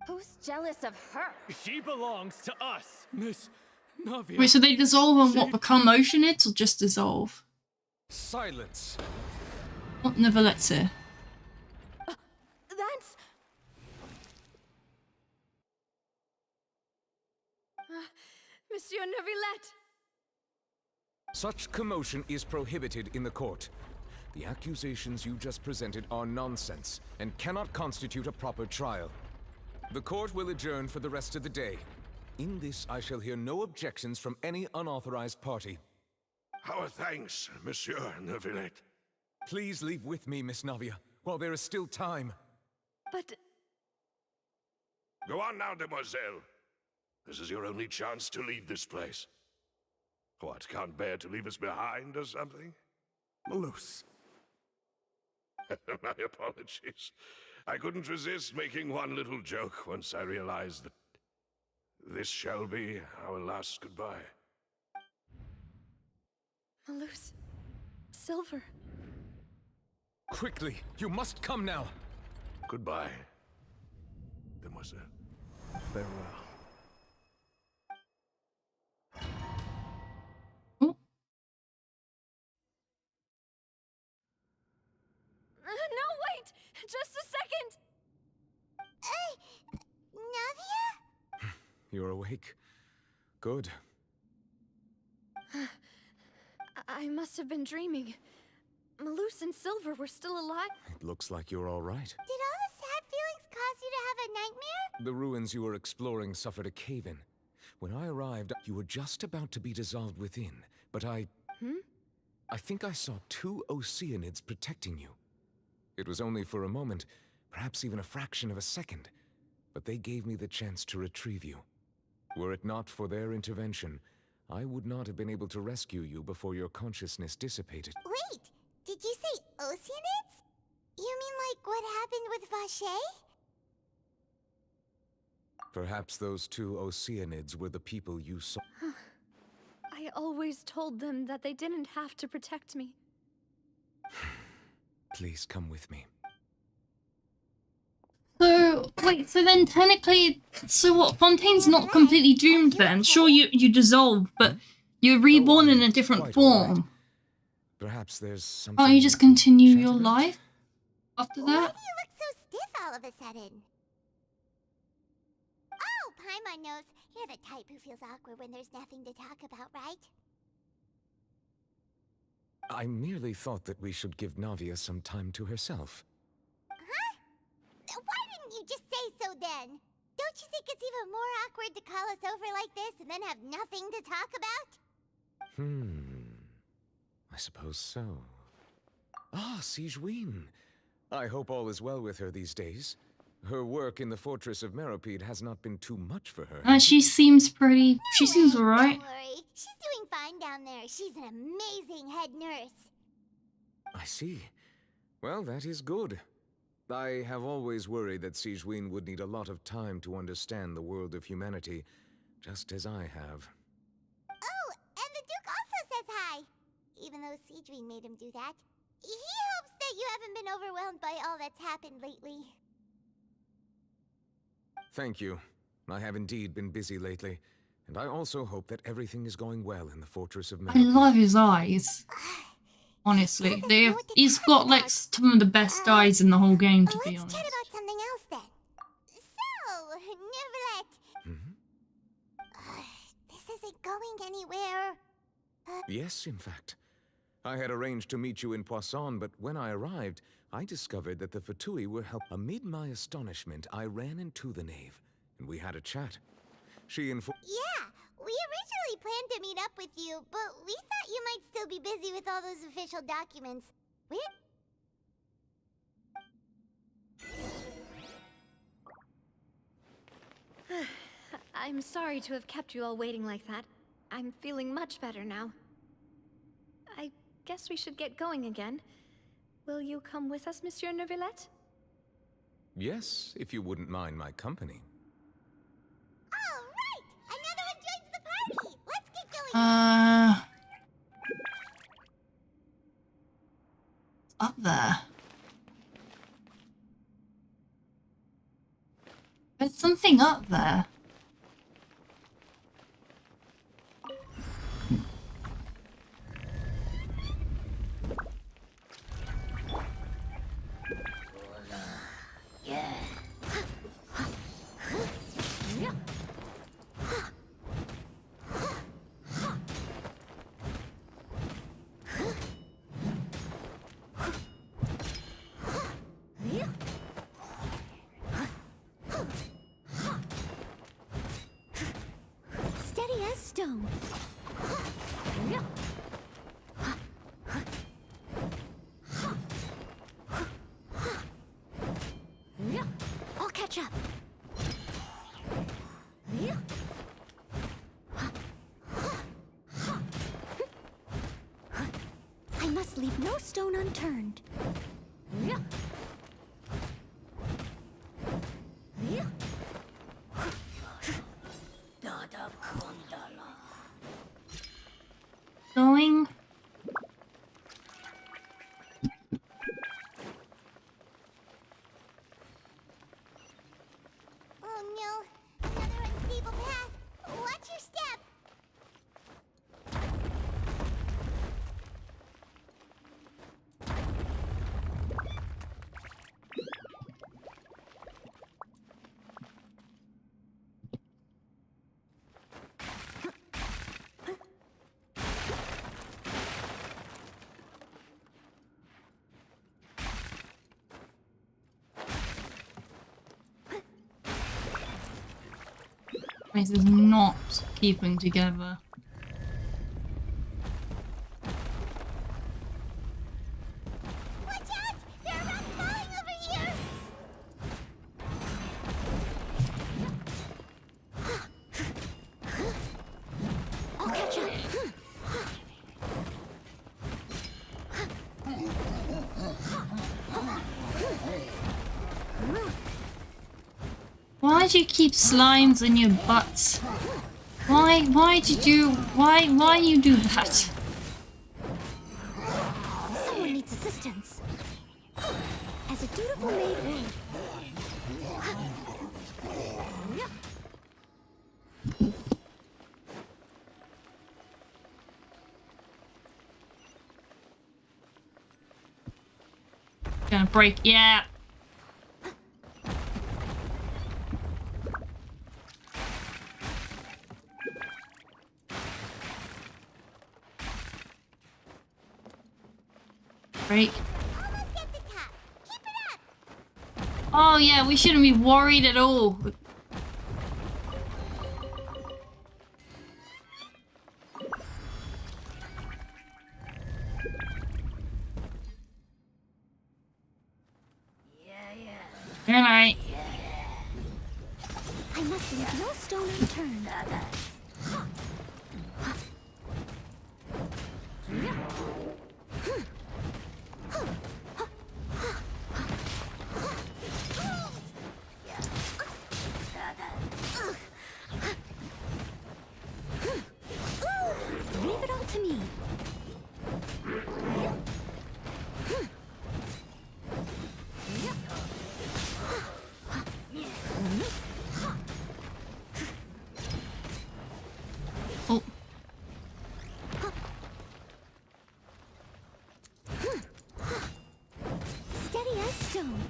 Who's jealous of her? She belongs to us! Miss Navia. Wait, so they dissolve and what, become Oceanids or just dissolve? Silence! What Neverlet's That's... Monsieur Neuvillette! Such commotion is prohibited in the court. The accusations you just presented are nonsense and cannot constitute a proper trial. The court will adjourn for the rest of the day. In this, I shall hear no objections from any unauthorized party. Our thanks, Monsieur Neuvillette. Please leave with me, Miss Navia, while there is still time. But... Go on now, Demoiselle. This is your only chance to leave this place. What, can't bear to leave us behind or something? Malus. My apologies. I couldn't resist making one little joke once I realized that this shall be our last goodbye. Malus... Silver... Quickly, you must come now. Goodbye, Demoiselle. Farewell. No, wait! Just a second! Navia? You're awake. Good. I must have been dreaming. Malus and Silver were still alive. It looks like you're all right. Did all the sad feelings cause you to have a nightmare? The ruins you were exploring suffered a cave-in. When I arrived, you were just about to be dissolved within, but I think I saw two Oceanids protecting you. It was only for a moment, perhaps even a fraction of a second, but they gave me the chance to retrieve you. Were it not for their intervention, I would not have been able to rescue you before your consciousness dissipated. Wait, did you say Oceanids? You mean like what happened with Vache? Perhaps those two Oceanids were the people you saw. I always told them that they didn't have to protect me. Please come with me. So, So, wait, so then technically, so what, Fontaine's not completely doomed then? Sure, you dissolve, but you're reborn in a different form. Perhaps there's something. Can't you just continue your life after Why that? do you look so stiff all of a sudden? Oh, Paimon knows. You're the type who feels awkward when there's nothing to talk about, right? I merely thought that we should give Navia some time to herself. Huh? Why didn't you just say so then? Don't you think it's even more awkward to call us over like this and then have nothing to talk about? I suppose so. Ah, Sigewinne. I hope all is well with her these days. Her work in the Fortress of Meropide has not been too much for her. She seems pretty. She seems alright. Don't worry. She's doing fine down there. She's an amazing head nurse. I see. Well, that is good. I have always worried that Sigewinne would need a lot of time to understand the world of humanity, just as I have. Oh, and the Duke also says hi. Even though Sigewinne made him do that. He hopes that you haven't been overwhelmed by all that's happened lately. Thank you. I have indeed been busy lately, and I also hope that everything is going well in the Fortress of I Meropide. love his eyes. Honestly, he's got like some of the best eyes in the whole game, to be honest. Let's chat about something else then. So, Neverlet. This isn't going anywhere. Yes, in fact. I had arranged to meet you in Poisson, but when I arrived, I discovered that the Fatui were helping. Amid my astonishment, I ran into the knave, and we had a chat. She informed. Yeah, we originally planned to meet up with you, but we thought you might still be busy with all those official documents. I'm sorry to have kept you all waiting like that. I'm feeling much better now. I guess we should get going again. Will you come with us, Monsieur Neuvillette? Yes, if you wouldn't mind my company. All right! Another one joins the party! Let's get going! Up there. There's something up there. Steady as stone. I'll catch up. I must leave no stone unturned. Going. Oh no, another unstable path. Watch your step. This is not keeping together. Watch out! There are rocks falling over here! I'll catch up. Why do you keep slimes in your butts? Why you do that? Someone needs assistance. As a dutiful maid would. Gonna break, yeah. Break. Oh yeah, we shouldn't be worried at all. Good night. I must leave no stone unturned. Leave it all to me. Oh. Steady as stone.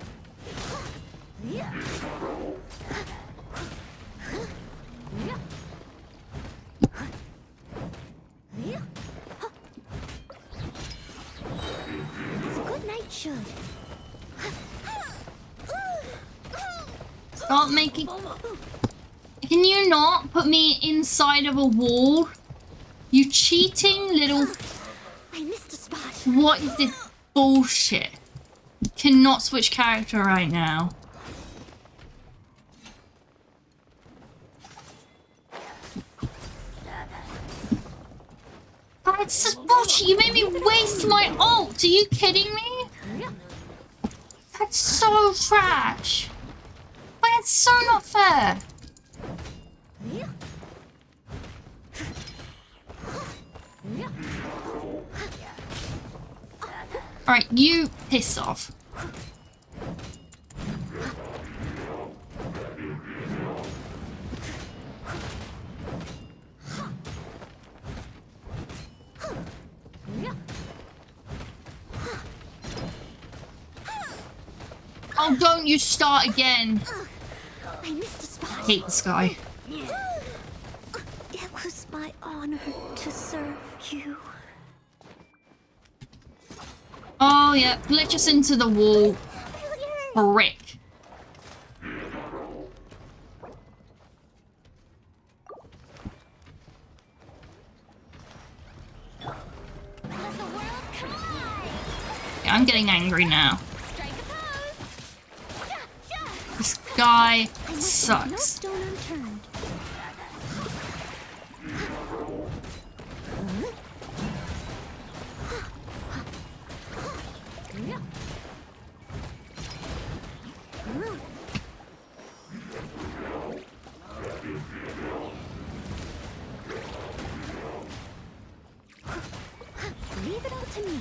As a good knight should. Stop making... Can you not put me inside of a wall? You cheating little... I missed a spot. What is this bullshit? Cannot switch character right now. That's just bullshit. You made me waste my ult. Are you kidding me? That's so trash. That's so not fair. Alright, you piss off. Oh, don't you start again. I missed a spot. I hate this guy. It was my honor to serve you. Oh, yeah. Glitch us into the wall. Brick. Yeah, I'm getting angry now. This guy sucks. Leave it all to me.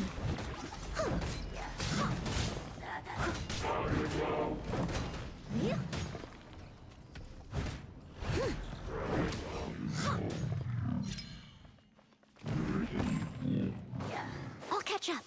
I'll catch up.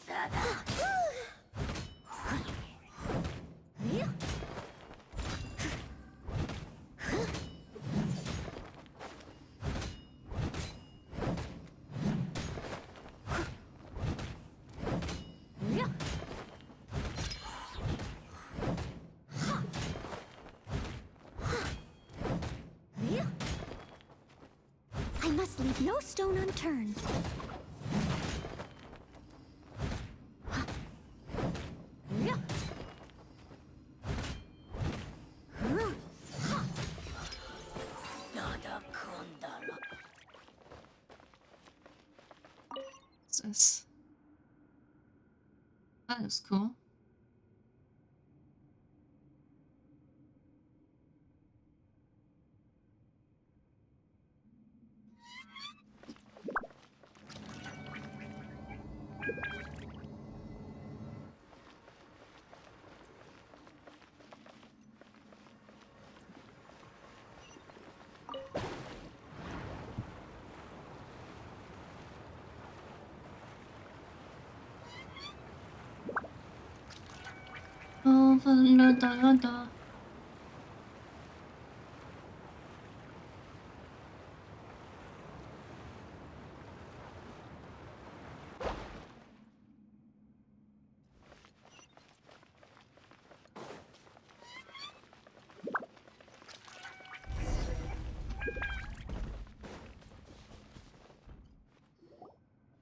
I must leave no stone unturned. What's this? That is cool.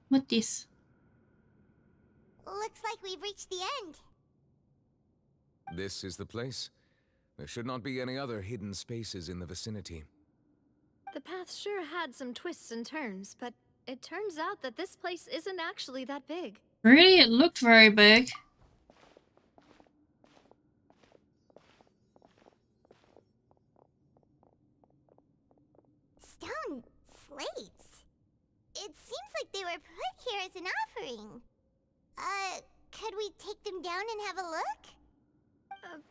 What this? Looks like we've reached the end. This is the place. There should not be any other hidden spaces in the vicinity. The path sure had some twists and turns, but it turns out that this place isn't actually that big. Really? It looked very big. Stone slates. It seems like they were put here as an offering. Could we take them down and have a look?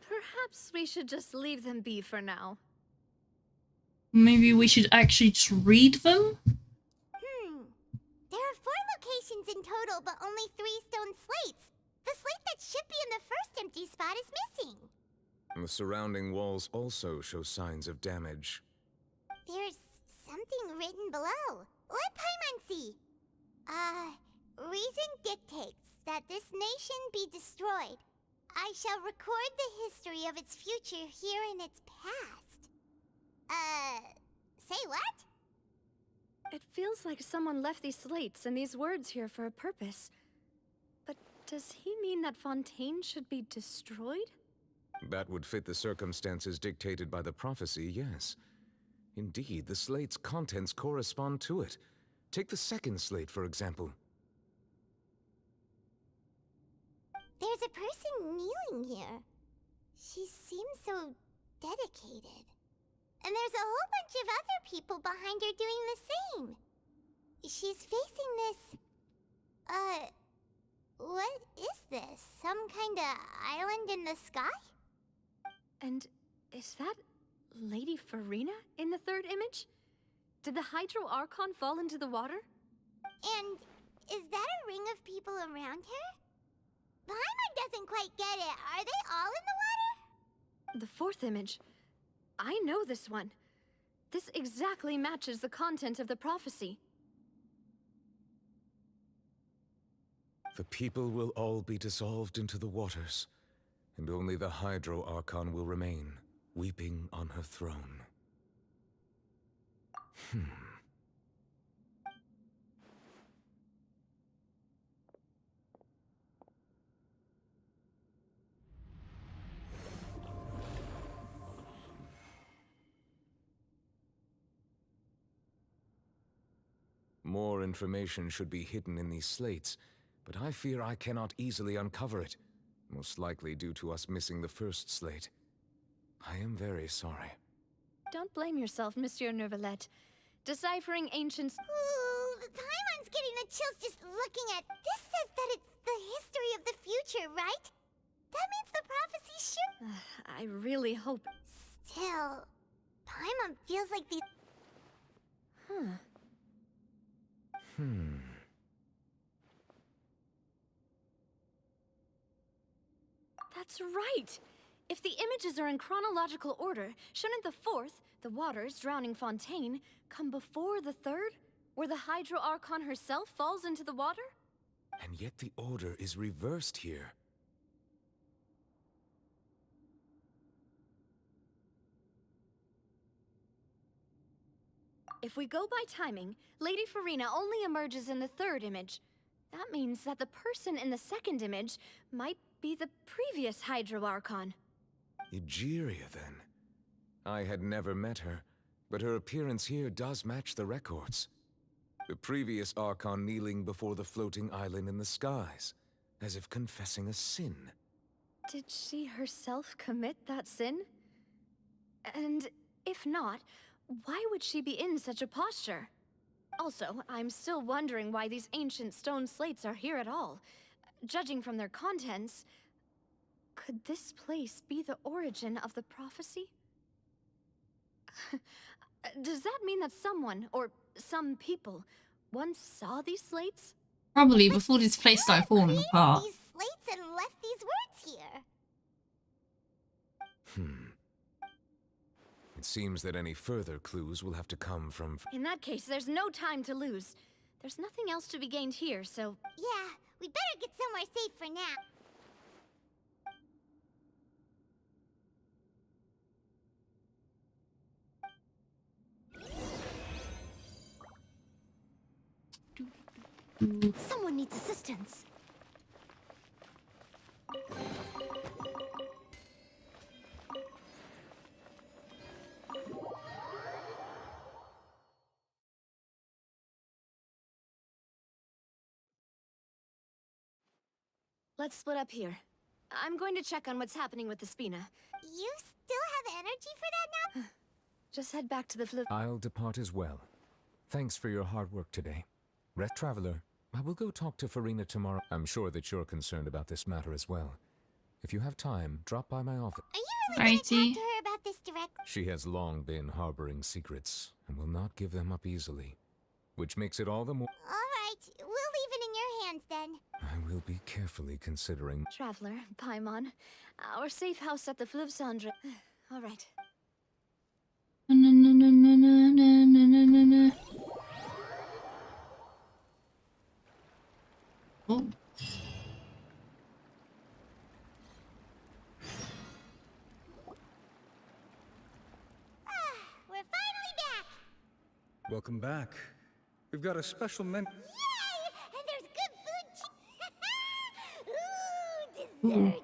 Perhaps we should just leave them be for now. Maybe we should actually just read them? There are 4 locations in total, but only 3 stone slates. The slate that should be in the first empty spot is missing. The surrounding walls also show signs of damage. There's something written below. Let Paimon see. Reason dictates that this nation be destroyed. I shall record the history of its future here in its past. Say what? It feels like someone left these slates and these words here for a purpose. But does he mean that Fontaine should be destroyed? That would fit the circumstances dictated by the prophecy, yes. Indeed, the slate's contents correspond to it. Take the second slate, for example. There's a person kneeling here. She seems so dedicated. And there's a whole bunch of other people behind her doing the same. She's facing this... what is this? Some kind of island in the sky? And is that Lady Farina in the third image? Did the Hydro Archon fall into the water? And is that a ring of people around her? Paimon doesn't quite get it. Are they all in the water? The fourth image. I know this one. This exactly matches the content of the prophecy. The people will all be dissolved into the waters, and only the Hydro Archon will remain, weeping on her throne. More information should be hidden in these slates, but I fear I cannot easily uncover it, most likely due to us missing the first slate. I am very sorry. Don't blame yourself, Monsieur Neuvillette. Deciphering ancients... Ooh, Paimon's getting the chills just looking at... This says that it's the history of the future, right? That means the prophecy should... I really hope... Still... Paimon feels like these... That's right! If the images are in chronological order, shouldn't the fourth, the waters drowning Fontaine, come before the third, where the Hydro Archon herself falls into the water? And yet the order is reversed here. If we go by timing, Lady Farina only emerges in the third image. That means that the person in the second image might be the previous Hydro Archon. Egeria, then. I had never met her, but her appearance here does match the records. The previous Archon kneeling before the floating island in the skies, as if confessing a sin. Did she herself commit that sin? And if not, why would she be in such a posture? Also, I'm still wondering why these ancient stone slates are here at all. Judging from their contents, could this place be the origin of the prophecy? Does that mean that someone, or some people, once saw these slates? Probably before this place started falling apart. These slates and left these words here. It seems that any further clues will have to come from... In that case, there's no time to lose. There's nothing else to be gained here, so... Yeah, we better get somewhere safe for now. Someone needs assistance. Let's split up here. I'm going to check on what's happening with the Spina. You still have energy for that now? Just head back to the flu. I'll depart as well. Thanks for your hard work today. Rest Traveler, I will go talk to Farina tomorrow. I'm sure that you're concerned about this matter as well. If you have time, drop by my office. Are you really going to talk to her about this directly? She has long been harboring secrets, and will not give them up easily. Which makes it all the more... Alright, we'll leave it in your hands then. I will be carefully considering... Traveler, Paimon, our safe house at the Fleuve Cendre. All right. Oh. We're finally back! Welcome back. We've got a special Yay! And there's good food! Ooh, desserts!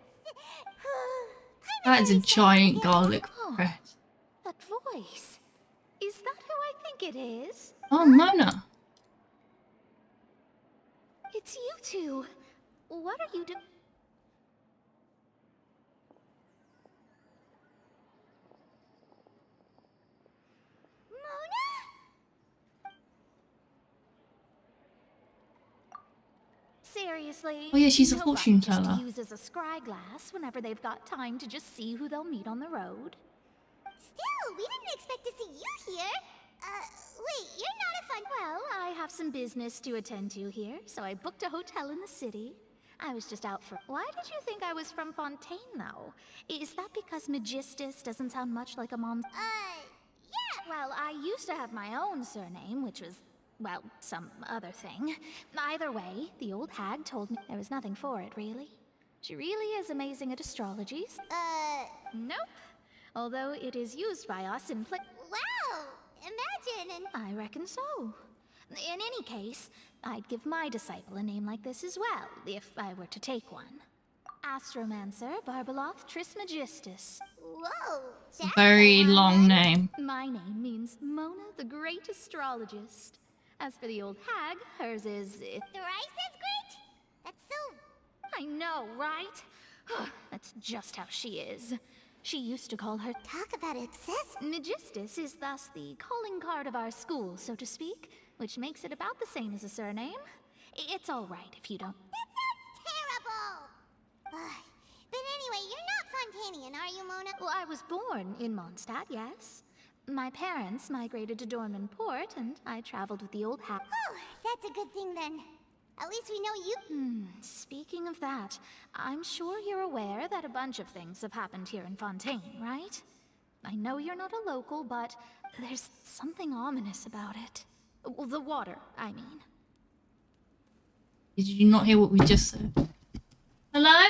That is a giant garlic press. That voice. Is that who I think it is? Oh, Mona. It's you two. What are you doing? Seriously? Oh yeah, she's a Nobody fortune just teller. uses a scry glass whenever they've got time to just see who they'll meet on the road. Still, we didn't expect to see you here. Wait, you're not a fun... Well, I have some business to attend to here, so I booked a hotel in the city. I was just out for... Why did you think I was from Fontaine, though? Is that because Magistus doesn't sound much like a yeah. Well, I used to have my own surname, which was, well, some other thing. Either way, the old hag told me there was nothing for it, really. She really is amazing at astrologies. Nope. Although it is used by us in Wow! Imagine and... I reckon so. In any case, I'd give my disciple a name like this as well, if I were to take one. Astromancer Barbeloth Trismegistus. Whoa! Very long name. My name means Mona the Great Astrologist. As for the old hag, hers is... Thrice as great? That's so... I know, right? That's just how she is. She used to call her... Talk about excess... Magistus is thus the calling card of our school, so to speak, which makes it about the same as a surname. It's all right if you don't... That sounds terrible! But anyway, you're not Fontanian, are you, Mona? Well, I was born in Mondstadt, yes. My parents migrated to Dorman Port, and I traveled with the old hag. Oh, that's a good thing then. At least we know you... Speaking of that, I'm sure you're aware that a bunch of things have happened here in Fontaine, right? I know you're not a local, but there's something ominous about it. Well, the water, I mean. Did you not hear what we just said? Hello?